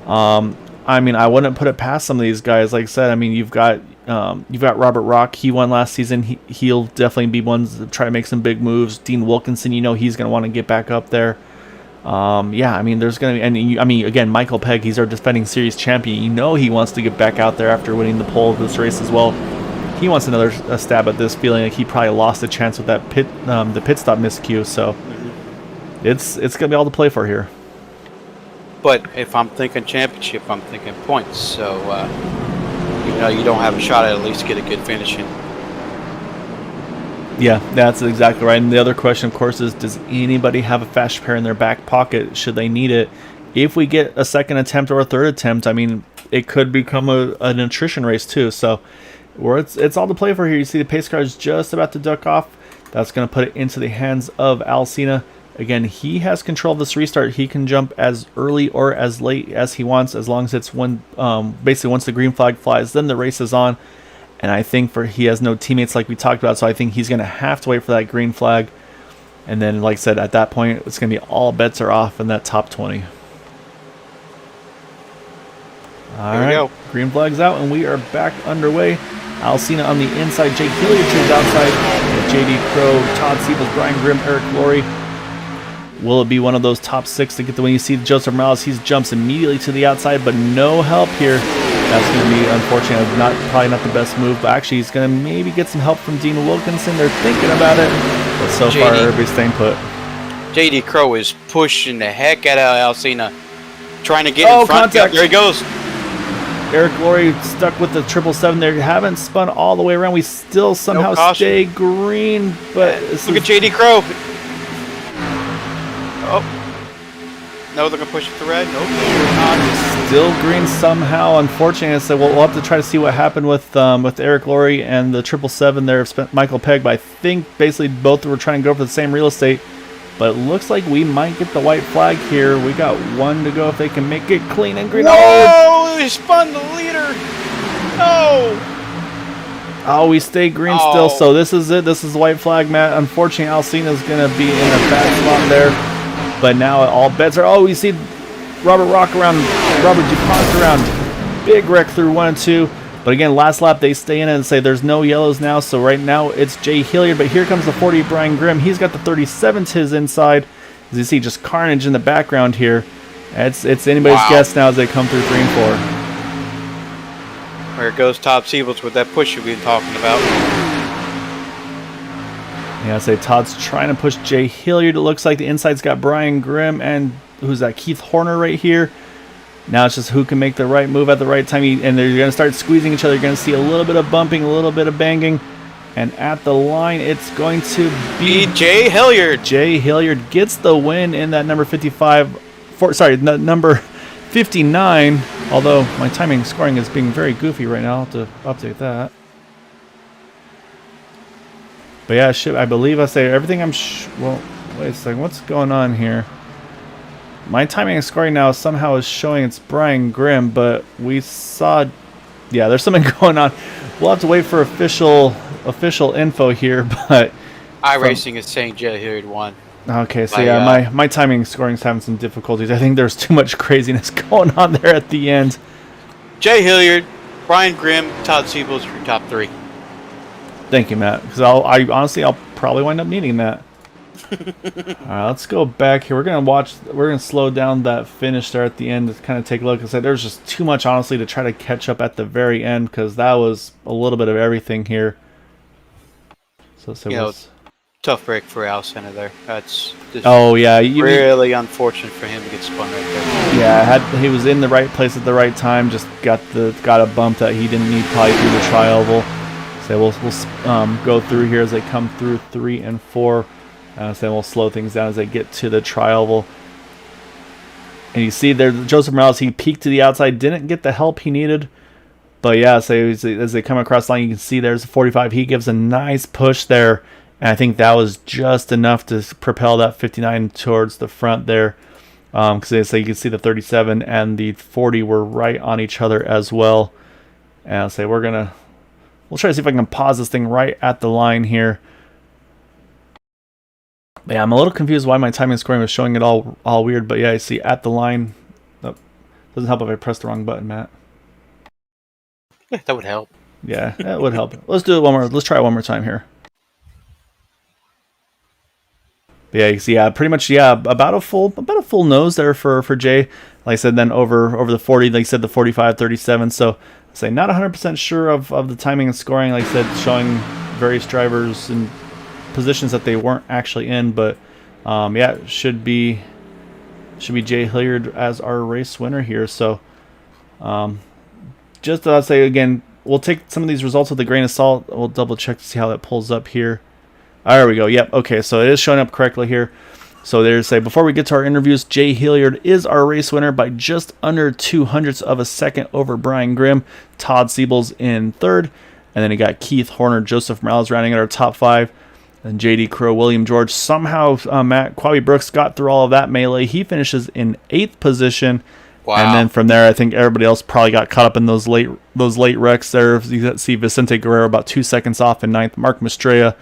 I mean, I wouldn't put it past some of these guys. Like I said, I mean, you've got Robert Rock. He won last season. He'll definitely be one to try to make some big moves. Dean Wilkinson, he's going to want to get back up there. Yeah, I mean, there's going to be, and again, Michael Pegg, he's our defending series champion. He wants to get back out there after winning the pole of this race as well. He wants another stab at this, feeling like he probably lost a chance with that the pit stop miscue. So it's going to be all to play for here. But if I'm thinking championship, I'm thinking points. So, you don't have a shot at least get a good finish in. Yeah, that's exactly right. And the other question, of course, is does anybody have a fast repair in their back pocket should they need it? If we get a second attempt or a third attempt, I mean, it could become an attrition race too. So it's all to play for here. You see the pace car is just about to duck off. That's going to put it into the hands of Alcina. Again, he has control of this restart. He can jump as early or as late as he wants, as long as it's basically once the green flag flies, then the race is on. And I think he has no teammates like we talked about, so I think he's going to have to wait for that green flag. And then, like I said, at that point, it's going to be all bets are off in that top 20. All right, green flag's out, and we are back underway. Alcina on the inside, Jay Hilliard to the outside, JD Crow, Todd Siebels, Brian Grimm, Eric Laurie. Will it be one of those top 6 to get the win? You see Joseph Morales, he jumps immediately to the outside, but no help here. That's going to be unfortunate. Probably not the best move, but actually he's going to maybe get some help from Dean Wilkinson. They're thinking about it, but so far everybody's staying put. JD Crow is pushing the heck out of Alcina, trying to get in front. Contact. There he goes. Eric Laurie stuck with the 777 there. Haven't spun all the way around. We still somehow stay green, but look at JD Crow. Oh. No, they're going to push it to red. Nope. Still green somehow, unfortunately. So we'll have to try to see what happened with Eric Laurie and the 777 there of Michael Pegg. But I think basically both were trying to go for the same real estate. But it looks like we might get the white flag here. We got one to go if they can make it clean and green. Whoa! They spun the leader. No. Oh, we stay green still. So this is it. This is the white flag, Matt. Unfortunately, Alcina's going to be in a bad spot there. But now all bets are... Oh, we see Robert Dupont around. Big wreck through 1 and 2. But again, last lap, they stay in it and say there's no yellows now. So right now, it's Jay Hilliard. But here comes the 40, Brian Grimm. He's got the 37 to his inside. As you see, just carnage in the background here. It's anybody's guess now as they come through 3 and 4. There goes Todd Siebels with that push you've been talking about. Yeah, I say Todd's trying to push Jay Hilliard. It looks like the inside's got Brian Grimm and who's that? Keith Horner right here. Now it's just who can make the right move at the right time. And they're going to start squeezing each other. You're going to see a little bit of bumping, a little bit of banging. And at the line, it's going to be Jay Hilliard. Jay Hilliard gets the win in that number 59. Although my timing scoring is being very goofy right now. I'll have to update that. But yeah, I believe I say everything well, wait a second. What's going on here? My timing and scoring now somehow is showing it's Brian Grimm, but we saw... Yeah, there's something going on. We'll have to wait for official info here, but... iRacing is saying Jay Hilliard won. Okay, so yeah, my timing and scoring is having some difficulties. I think there's too much craziness going on there at the end. Jay Hilliard, Brian Grimm, Todd Siebels, your top 3. Thank you, Matt. Because I'll probably wind up needing that. All right, let's go back here. We're gonna slow down that finish there at the end to kind of take a look. I said there's just too much, honestly, to try to catch up at the very end because that was a little bit of everything here. So tough break for Alcina there. That's just really unfortunate for him to get spun right there. Yeah, he was in the right place at the right time. Just got a bump that he didn't need probably through the tri-oval. So we'll go through here as they come through 3 and 4. So we'll slow things down as they get to the tri-oval. And you see there, Joseph Morales, he peeked to the outside, didn't get the help he needed. But yeah, so as they come across the line, you can see there's a 45. He gives a nice push there. And I think that was just enough to propel that 59 towards the front there. Because you can see the 37 and the 40 were right on each other as well. And I'll say we'll try to see if I can pause this thing right at the line here. But yeah, I'm a little confused why my timing scoring was showing it all weird. But yeah, I see at the line. Oh, doesn't help if I press the wrong button, Matt. Yeah, that would help. Yeah, that would help. Let's do it one more. Let's try it one more time here. But yeah, you see, pretty much, about a full nose there for Jay. Like I said, then over the 40, like I said, the 45, 37. So I say not 100% sure of the timing and scoring. Like I said, showing various drivers in positions that they weren't actually in, but yeah, should be Jay Hilliard as our race winner here. So just I'll say again, we'll take some of these results with a grain of salt. We'll double check to see how that pulls up here. There we go. Yep. Okay. So it is showing up correctly here. So there's before we get to our interviews, Jay Hilliard is our race winner by just under 0.02 of a second over Brian Grimm. Todd Siebels in third. And then you got Keith Horner, Joseph Morales rounding at our top 5. And JD Crow, William George. Somehow Matt Quaby Brooks got through all of that melee. He finishes in 8th position. Wow. And then from there, I think everybody else probably got caught up in those late wrecks there. You see Vicente Guerrero about 2 seconds off in 9th. Mark Mastrella.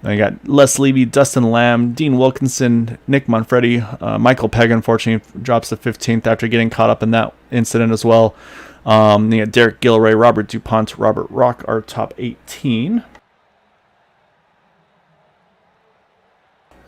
Then you got Les Levy, Dustin Lamb, Dean Wilkinson, Nick Manfredi. Michael Pegg, unfortunately, drops to 15th after getting caught up in that incident as well. Then you got Derek Gilroy, Robert Dupont, Robert Rock, our top 18.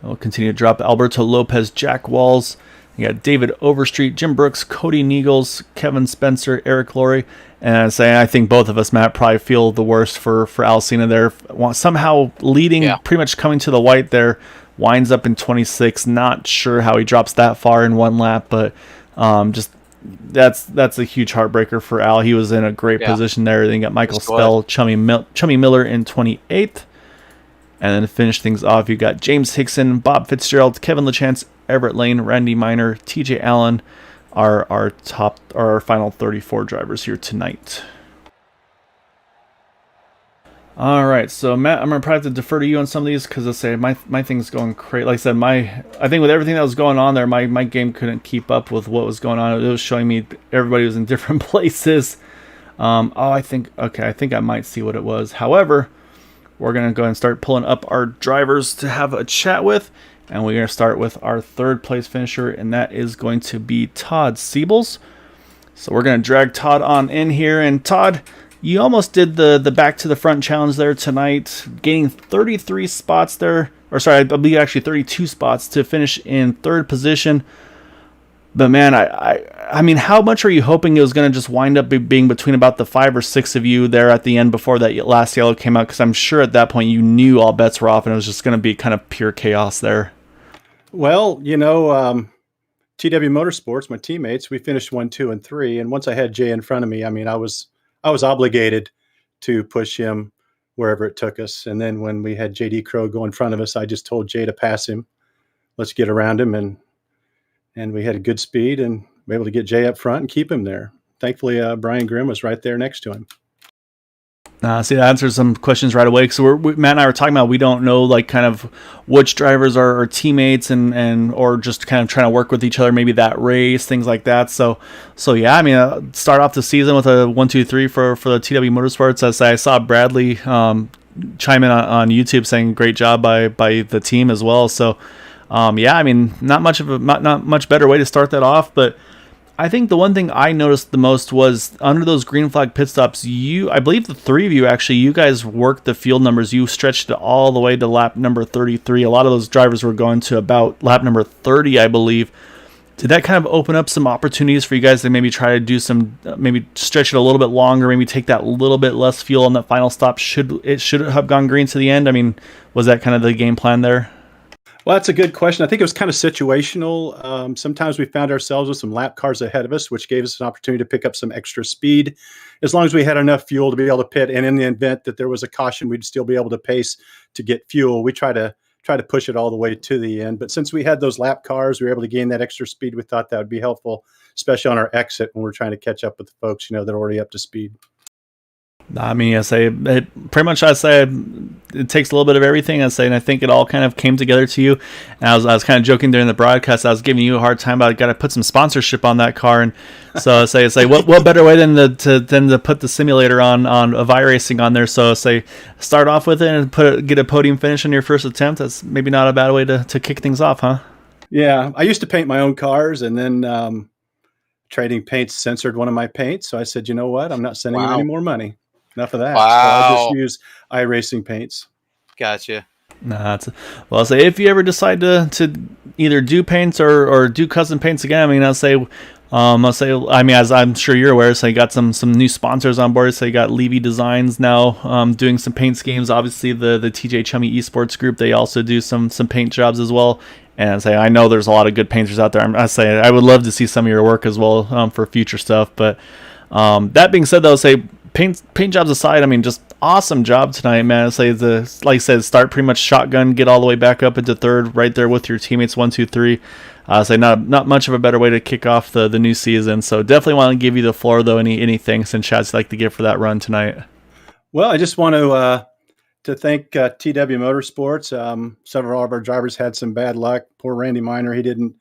We'll continue to drop Alberto Lopez, Jack Walls. You got David Overstreet, Jim Brooks, Cody Neagles, Kevin Spencer, Eric Laurie. And I think both of us, Matt, probably feel the worst for Alcina there. Somehow leading, pretty much coming to the white there, winds up in 26. Not sure how he drops that far in one lap, but just that's a huge heartbreaker for Al. He was in a great position there. Then you got Michael Spell, Chummy Miller in 28th. And then to finish things off, you got James Hickson, Bob Fitzgerald, Kevin LaChance, Everett Lane, Randy Miner, TJ Allen, our final 34 drivers here tonight. All right, so Matt, I'm gonna probably have to defer to you on some of these because I say my thing's going crazy. Like I said, I think with everything that was going on there, my game couldn't keep up with what was going on. It was showing me everybody was in different places. I think I might see what it was. However, we're going to go ahead and start pulling up our drivers to have a chat with. And we're going to start with our 3rd place finisher, and that is going to be Todd Siebels. So we're going to drag Todd on in here. And Todd, you almost did the back to the front challenge there tonight, gaining 33 spots there. Or sorry, I believe actually 32 spots to finish in 3rd position. But man, I mean, how much are you hoping it was going to just wind up being between about the 5 or 6 of you there at the end before that last yellow came out? Because I'm sure at that point you knew all bets were off and it was just going to be kind of pure chaos there. Well, TW Motorsports, my teammates, we finished 1, 2, and 3. And once I had Jay in front of me, I mean, I was obligated to push him wherever it took us. And then when we had JD Crow go in front of us, I just told Jay to pass him. Let's get around him. And we had a good speed and were able to get Jay up front and keep him there. Thankfully, Brian Grimm was right there next to him. See, that answers some questions right away. So Matt and I were talking about, we don't know like kind of which drivers are teammates and or just kind of trying to work with each other, maybe that race, things like that. So yeah, I mean, start off the season with a 1, 2, 3 for the TW Motorsports. As I saw Bradley chime in on YouTube saying great job by the team as well. So yeah, I mean, not much better way to start that off, but I think the one thing I noticed the most was under those green flag pit stops, I believe the 3 of you actually, you guys worked the field numbers. You stretched it all the way to lap number 33. A lot of those drivers were going to about lap number 30, I believe. Did that kind of open up some opportunities for you guys to maybe try to do some, maybe stretch it a little bit longer, maybe take that little bit less fuel on that final stop? Should it have gone green to the end? I mean, was that kind of the game plan there? Well, that's a good question. I think it was kind of situational. Sometimes we found ourselves with some lap cars ahead of us, which gave us an opportunity to pick up some extra speed. As long as we had enough fuel to be able to pit, and in the event that there was a caution, we'd still be able to pace to get fuel. We try to try to push it all the way to the end. But since we had those lap cars, we were able to gain that extra speed. We thought that would be helpful, especially on our exit when we're trying to catch up with the folks, that are already up to speed. I mean, I say it pretty much. I say it takes a little bit of everything. I say, and I think it all kind of came together to you. And I was kind of joking during the broadcast. I was giving you a hard time about I got to put some sponsorship on that car, and so I say what better way than to put the simulator on of iRacing on there. So I say start off with it and get a podium finish on your first attempt. That's maybe not a bad way to kick things off, huh? Yeah, I used to paint my own cars, and then Trading Paints censored one of my paints. So I said, you know what? I'm not sending them any more money. Enough of that. Wow. So I'll just use iRacing paints. Gotcha. Nah, well, I'll say if you ever decide to either do paints or do custom paints again, I mean, I mean, as I'm sure you're aware, so you got some new sponsors on board. So you got Levy Designs now doing some paint schemes. Obviously, the TJ Chummy Esports group, they also do some paint jobs as well. And I know there's a lot of good painters out there. I would love to see some of your work as well for future stuff. But that being said, though, paint jobs aside, I mean, just awesome job tonight, man. Like I said, start pretty much shotgun, get all the way back up into third, right there with your teammates 1, 2, 3. Not much of a better way to kick off the new season. So definitely want to give you the floor, though. Any thanks and chats you'd like to give for that run tonight? Well, I just want to thank TW Motorsports. Several of our drivers had some bad luck. Poor Randy Miner, he didn't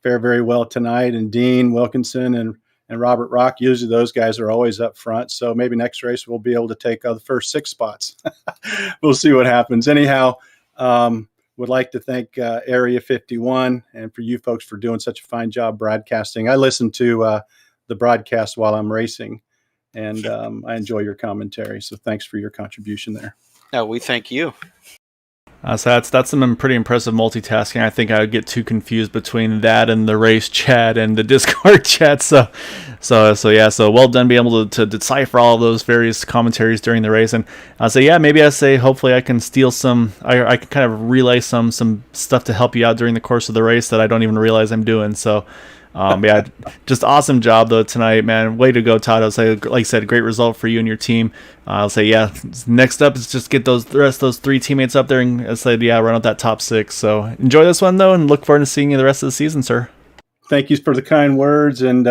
fare very well tonight, and Dean Wilkinson and Robert Rock. Usually those guys are always up front. So maybe next race we'll be able to take the first 6 spots. We'll see what happens. Anyhow, would like to thank Area 51 and for you folks for doing such a fine job broadcasting. I listen to the broadcast while I'm racing, and I enjoy your commentary. So thanks for your contribution there. No, we thank you. So that's some pretty impressive multitasking. I think I would get too confused between that and the race chat and the Discord chat. So well done being able to decipher all of those various commentaries during the race. And hopefully I can steal some. I can kind of relay some stuff to help you out during the course of the race that I don't even realize I'm doing. So. Just awesome job though tonight, man. Way to go, Todd. I'll say, like I said, great result for you and your team. I'll say, next up is just get the rest of those 3 teammates up there and run out that top 6. So enjoy this one though, and look forward to seeing you the rest of the season, sir. Thank you for the kind words, and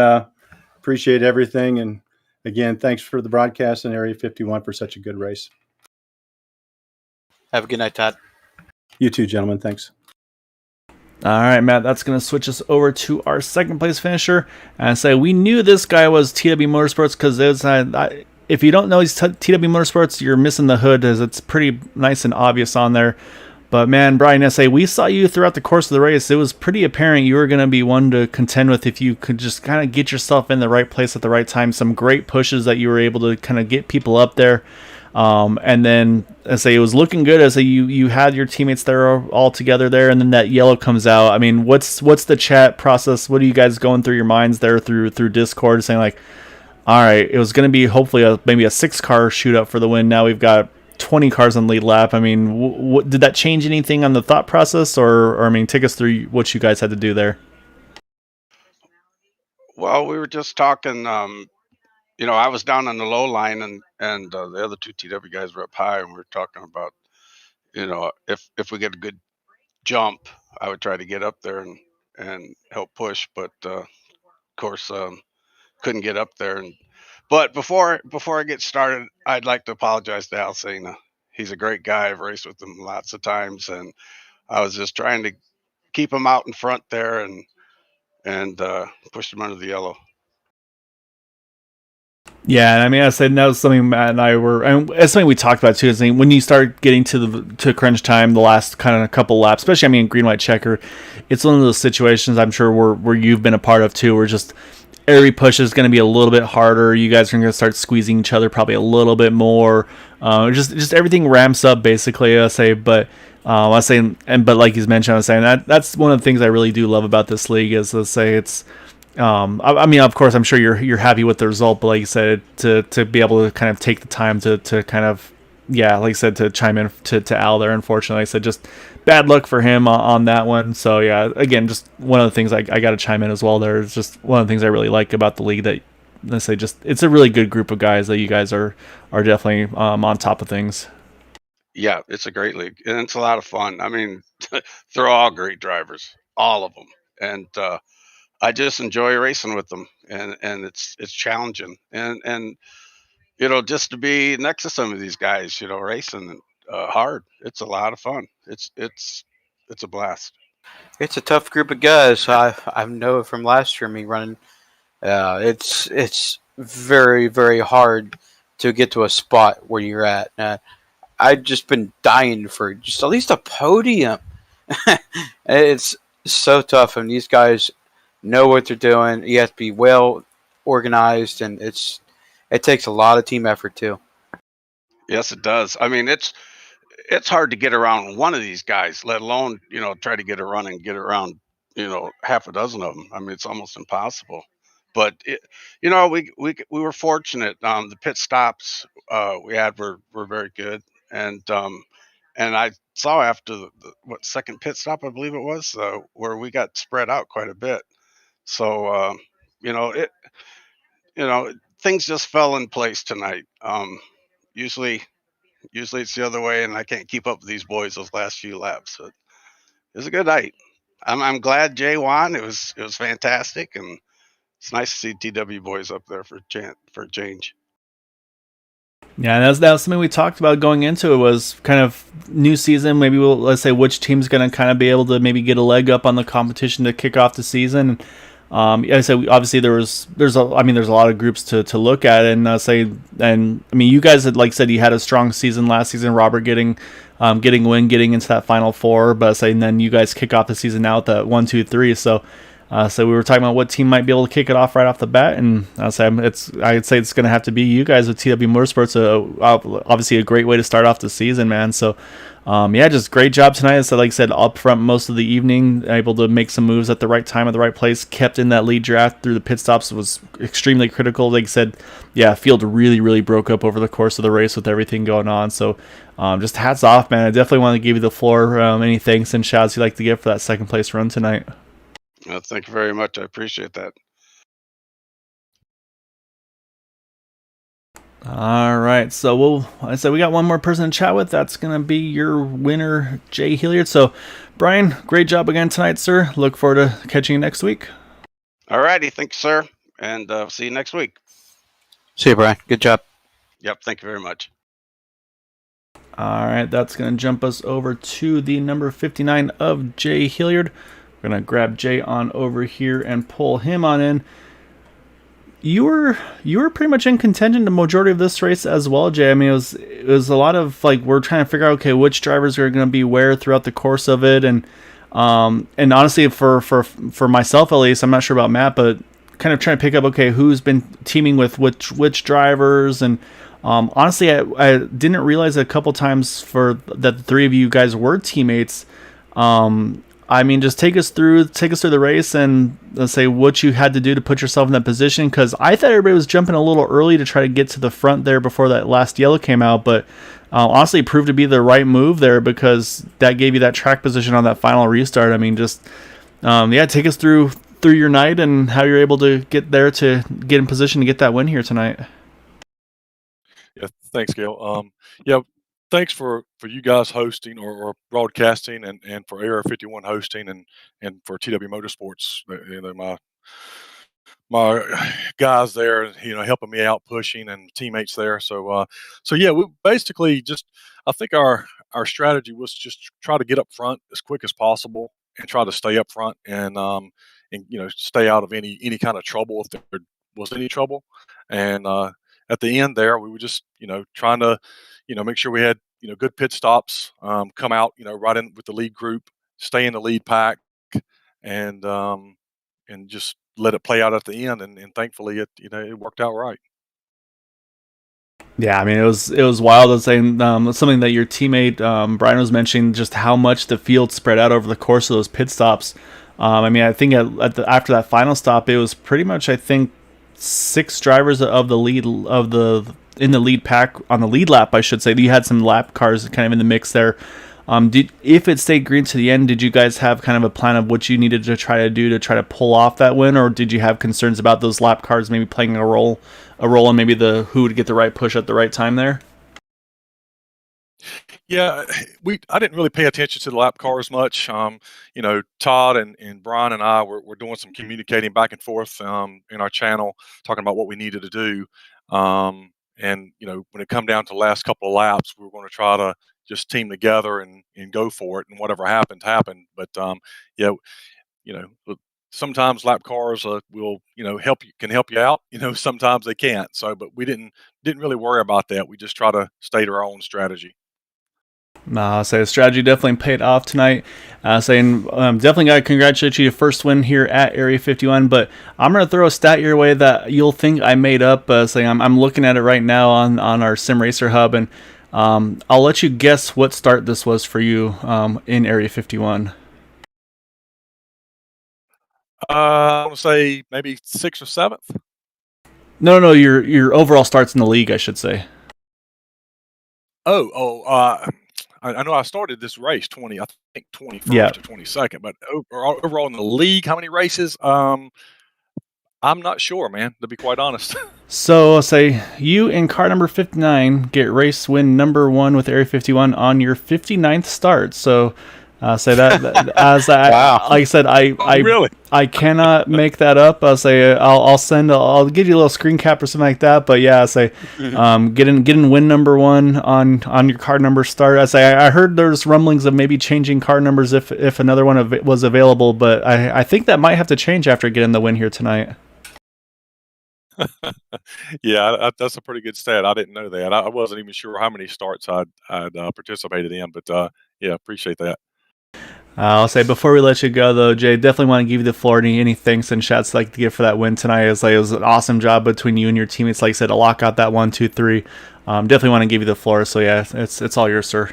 appreciate everything. And again, thanks for the broadcast and Area 51 for such a good race. Have a good night, Todd. You too, gentlemen. Thanks. All right, Matt, that's going to switch us over to our second place finisher. And we knew this guy was TW Motorsports because if you don't know he's TW Motorsports, you're missing the hood, as it's pretty nice and obvious on there. But man, Brian, we saw you throughout the course of the race. It was pretty apparent you were going to be one to contend with if you could just kind of get yourself in the right place at the right time. Some great pushes that you were able to kind of get people up there. And then it was looking good you had your teammates there all together there, and then that yellow comes out. I mean, what's the chat process? What are you guys going through your minds there through Discord, saying like, all right, it was going to be hopefully maybe a 6-car shootout for the win. Now we've got 20 cars on lead lap. I mean, did that change anything on the thought process, or I mean, take us through what you guys had to do there? Well, we were just talking. I was down on the low line, and the other 2 TW guys were up high, and we were talking about, if we get a good jump, I would try to get up there and help push, but of course couldn't get up there. But before I get started, I'd like to apologize to Al Cena. He's a great guy. I've raced with him lots of times, and I was just trying to keep him out in front there and push him under the yellow. Yeah, I mean, I said that was something Matt and I were, and it's something we talked about too. Is when you start getting to crunch time, the last kind of couple laps, especially green white checker, it's one of those situations I'm sure where you've been a part of too, where just every push is going to be a little bit harder. You guys are going to start squeezing each other probably a little bit more. Just everything ramps up basically. But like he's mentioned, I was saying that's one of the things I really do love about this league is it's. I mean, of course, I'm sure you're happy with the result, but like you said, to be able to kind of take the time to kind of, like you said, to chime in to Al there. Unfortunately, like I said, just bad luck for him on that one. So yeah, again, just one of the things I got to chime in as well. There is just one of the things I really like about the league that let's say just it's a really good group of guys that you guys are definitely on top of things. Yeah, it's a great league, and it's a lot of fun. I mean, they're all great drivers, all of them, and I just enjoy racing with them, and it's challenging, and just to be next to some of these guys, racing hard. It's a lot of fun. It's a blast. It's a tough group of guys. I know from last year me running. It's very very hard to get to a spot where you're at. I've just been dying for just at least a podium. It's so tough, and these guys know what they're doing. You have to be well organized, and it takes a lot of team effort too. Yes, it does. I mean, it's hard to get around one of these guys, let alone try to get a run and get around half a dozen of them. I mean, it's almost impossible. But we were fortunate. The pit stops we had were very good, and I saw after the second pit stop, I believe it was, where we got spread out quite a bit. So you know it things just fell in place tonight. Usually Usually it's the other way, and I can't keep up with these boys those last few laps. But it was a good night. I'm glad Jay won. It was fantastic, and it's nice to see TW boys up there for a change. Yeah, that was something we talked about going into it. Was kind of new season. Maybe let's say which team's going to kind of be able to maybe get a leg up on the competition to kick off the season. I said obviously there's a lot of groups to look at, and you guys had, like said, you had a strong season last season. Robert getting getting into that final four, but and then you guys kick off the season now with that 1, 2, 3. So we were talking about what team might be able to kick it off right off the bat, and I'd say it's going to have to be you guys with TW Motorsports. Obviously a great way to start off the season, man. So just great job tonight. So like I said, up front most of the evening, able to make some moves at the right time at the right place, kept in that lead draft through the pit stops, was extremely critical. Like I said, field really, really broke up over the course of the race with everything going on. So just hats off, man. I definitely want to give you the floor. Any thanks and shouts you'd like to give for that second place run tonight? Thank you very much. I appreciate that. All right, so we got one more person to chat with. That's gonna be your winner, Jay Hilliard. So, Brian, great job again tonight, sir. Look forward to catching you next week. All righty, thanks, sir, and see you next week. See you, Brian. Good job. Yep, thank you very much. All right, that's gonna jump us over to the number 59 of Jay Hilliard. We're gonna grab Jay on over here and pull him on in. You were pretty much in contention the majority of this race as well, Jay. I mean, it was a lot of we're trying to figure out which drivers are going to be where throughout the course of it, and honestly for myself at least, I'm not sure about Matt, but kind of trying to pick up who's been teaming with which drivers, and honestly I didn't realize a couple times that the three of you guys were teammates. Just take us through the race and let's say what you had to do to put yourself in that position, because I thought everybody was jumping a little early to try to get to the front there before that last yellow came out, but honestly it proved to be the right move there because that gave you that track position on that final restart. I mean, take us through your night and how you're able to get there to get in position to get that win here tonight. Yeah, thanks, Gail. Thanks for you guys hosting or broadcasting, and for Area 51 hosting, and for TW Motorsports, my guys there, helping me out, pushing, and teammates there. So we basically I think our strategy was just try to get up front as quick as possible and try to stay up front and stay out of any kind of trouble if there was any trouble. And at the end there, we were just trying to make sure we had good pit stops, come out right in with the lead group, stay in the lead pack, and just let it play out at the end. And thankfully it worked out right. Yeah, I mean, it was wild. I was saying something that your teammate Brian was mentioning, just how much the field spread out over the course of those pit stops. I think after that final stop, it was pretty much 6 drivers of the lead in the lead pack on the lead lap, I should say. You had some lap cars kind of in the mix there. If it stayed green to the end, did you guys have kind of a plan of what you needed to try to do to try to pull off that win, or did you have concerns about those lap cars maybe playing a role in maybe who would get the right push at the right time there? Yeah, I didn't really pay attention to the lap cars much. Todd and Brian and I were doing some communicating back and forth in our channel, talking about what we needed to do. And when it come down to the last couple of laps, we were going to try to just team together and go for it, and whatever happened happened. But yeah, sometimes lap cars will can help you out. Sometimes they can't. So, but we didn't really worry about that. We just try to stay to our own strategy. I'll say the strategy definitely paid off tonight. Definitely got to congratulate you, first win here at Area 51. But I'm going to throw a stat your way that you'll think I made up. I'm looking at it right now on our Sim Racer Hub, and I'll let you guess what start this was for you in Area 51. I want to say maybe 6th or 7th. No, your overall starts in the league, I should say. I know I started this race 21st or 22nd, but overall in the league, how many races? I'm not sure, man, to be quite honest. So I'll say you in car number 59 get race win number 1 with Area 51 on your 59th start. So say that as wow. Like I said, really? I cannot make that up. I'll give you a little screen cap or something like that. But yeah, getting win number 1 on your car number start. I heard there's rumblings of maybe changing car numbers if another one was available, but I think that might have to change after getting the win here tonight. Yeah, that's a pretty good stat. I didn't know that. I wasn't even sure how many starts I'd participated in, but yeah, appreciate that. I'll say before we let you go, though, Jay, definitely want to give you the floor. Any thanks and shouts like to give for that win tonight. It was an awesome job between you and your teammates. Like I said, to lock out that 1, 2, 3. Definitely want to give you the floor. So yeah, it's all yours, sir.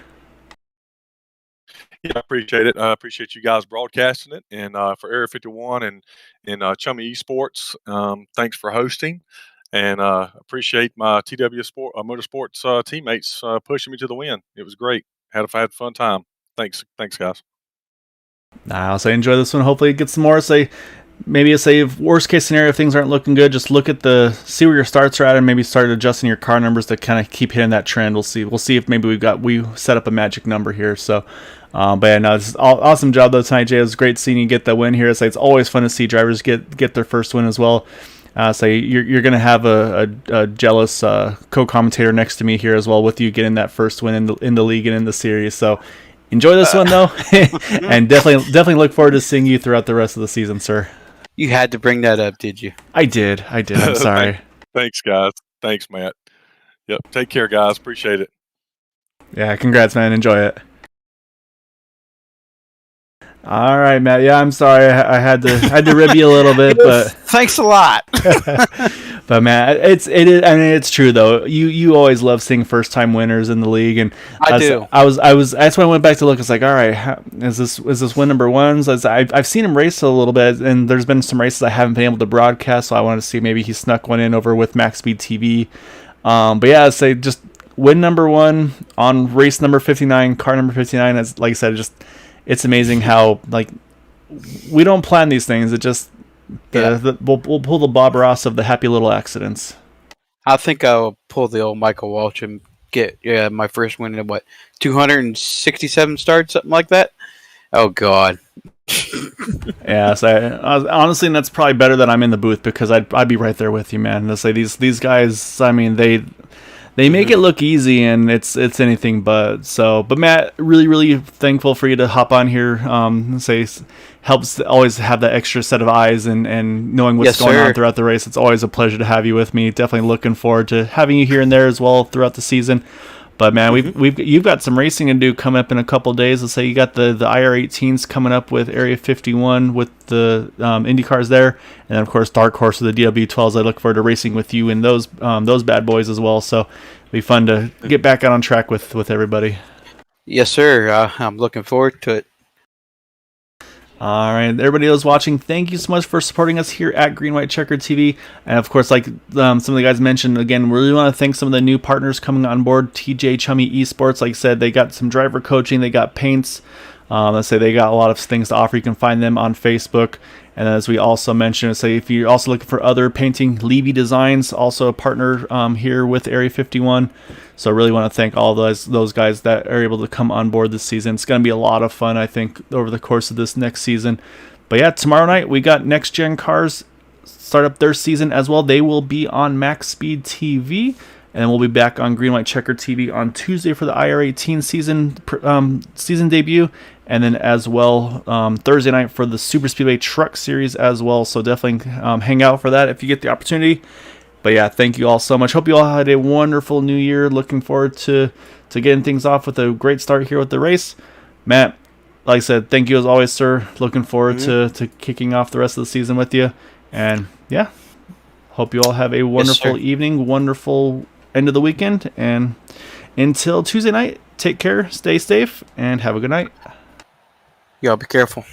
Yeah, I appreciate it. I appreciate you guys broadcasting it, and for Area 51 and Chummy Esports, thanks for hosting, and appreciate my TW Motorsports teammates pushing me to the win. It was great. Had a fun time. Thanks, guys. I'll say enjoy this one. Hopefully, get some more. If worst case scenario, if things aren't looking good, just look at see where your starts are at, and maybe start adjusting your car numbers to kind of keep hitting that trend. We'll see if maybe we set up a magic number here. So, but yeah, no, it's awesome job though tonight, Jay. It was great seeing you get that win here. It's always fun to see drivers get their first win as well. You're gonna have a jealous co-commentator next to me here as well, with you getting that first win in the league and in the series. So. Enjoy this one though, and definitely look forward to seeing you throughout the rest of the season, sir. You had to bring that up, did you? I did. I'm sorry. Thanks, guys. Thanks, Matt. Yep. Take care, guys. Appreciate it. Yeah. Congrats, man. Enjoy it. All right, Matt. Yeah, I'm sorry. I had to rib you a little bit, but thanks a lot. But man, it is. I mean, it's true though. You always love seeing first time winners in the league, and I do. That's when I went back to look. It's all right. Is this win number 1? I've seen him race a little bit, and there's been some races I haven't been able to broadcast, so I wanted to see maybe he snuck one in over with Max Speed TV. But yeah, just win number 1 on race number 59, car number 59. As like I said, it's amazing how we don't plan these things. It just. We'll pull the Bob Ross of the happy little accidents. I think I'll pull the old Michael Walsh and get my first win in 267 starts, something like that. Oh God. Yeah, honestly, that's probably better that I'm in the booth, because I'd be right there with you, man. To say these guys, I mean they make it look easy, and it's anything but. So, but Matt, really thankful for you to hop on here. Helps to always have that extra set of eyes and knowing what's going on throughout the race. It's always a pleasure to have you with me. Definitely looking forward to having you here and there as well throughout the season. But man, you've got some racing to do coming up in a couple of days. Let's say you got the IR18s coming up with Area 51 with the Indy cars there, and then of course Dark Horse with the DW12s. I look forward to racing with you in those bad boys as well. So it'll be fun to get back out on track with everybody. Yes, sir. I'm looking forward to it. All right, everybody who's watching, thank you so much for supporting us here at Green White Checker TV. And of course, like some of the guys mentioned, again, we really want to thank some of the new partners coming on board. TJ Chummy Esports, like I said, they got some driver coaching, they got paints. Let's say they got a lot of things to offer. You can find them on Facebook. And as we also mentioned, say if you're also looking for other painting, Levy Designs, also a partner here with Area 51. So I really want to thank all those guys that are able to come on board this season. It's going to be a lot of fun, I think, over the course of this next season. But yeah, tomorrow night we got Next Gen Cars start up their season as well. They will be on Max Speed TV, and then we'll be back on Green White Checker TV on Tuesday for the IR18 season debut. And then as well Thursday night for the Super Speedway Truck Series as well. So definitely hang out for that if you get the opportunity. But yeah, thank you all so much. Hope you all had a wonderful new year. Looking forward to getting things off with a great start here with the race. Matt, like I said, thank you as always, sir. Looking forward to kicking off the rest of the season with you. And yeah, hope you all have a wonderful evening, wonderful end of the weekend. And until Tuesday night, take care, stay safe, and have a good night. Y'all be careful.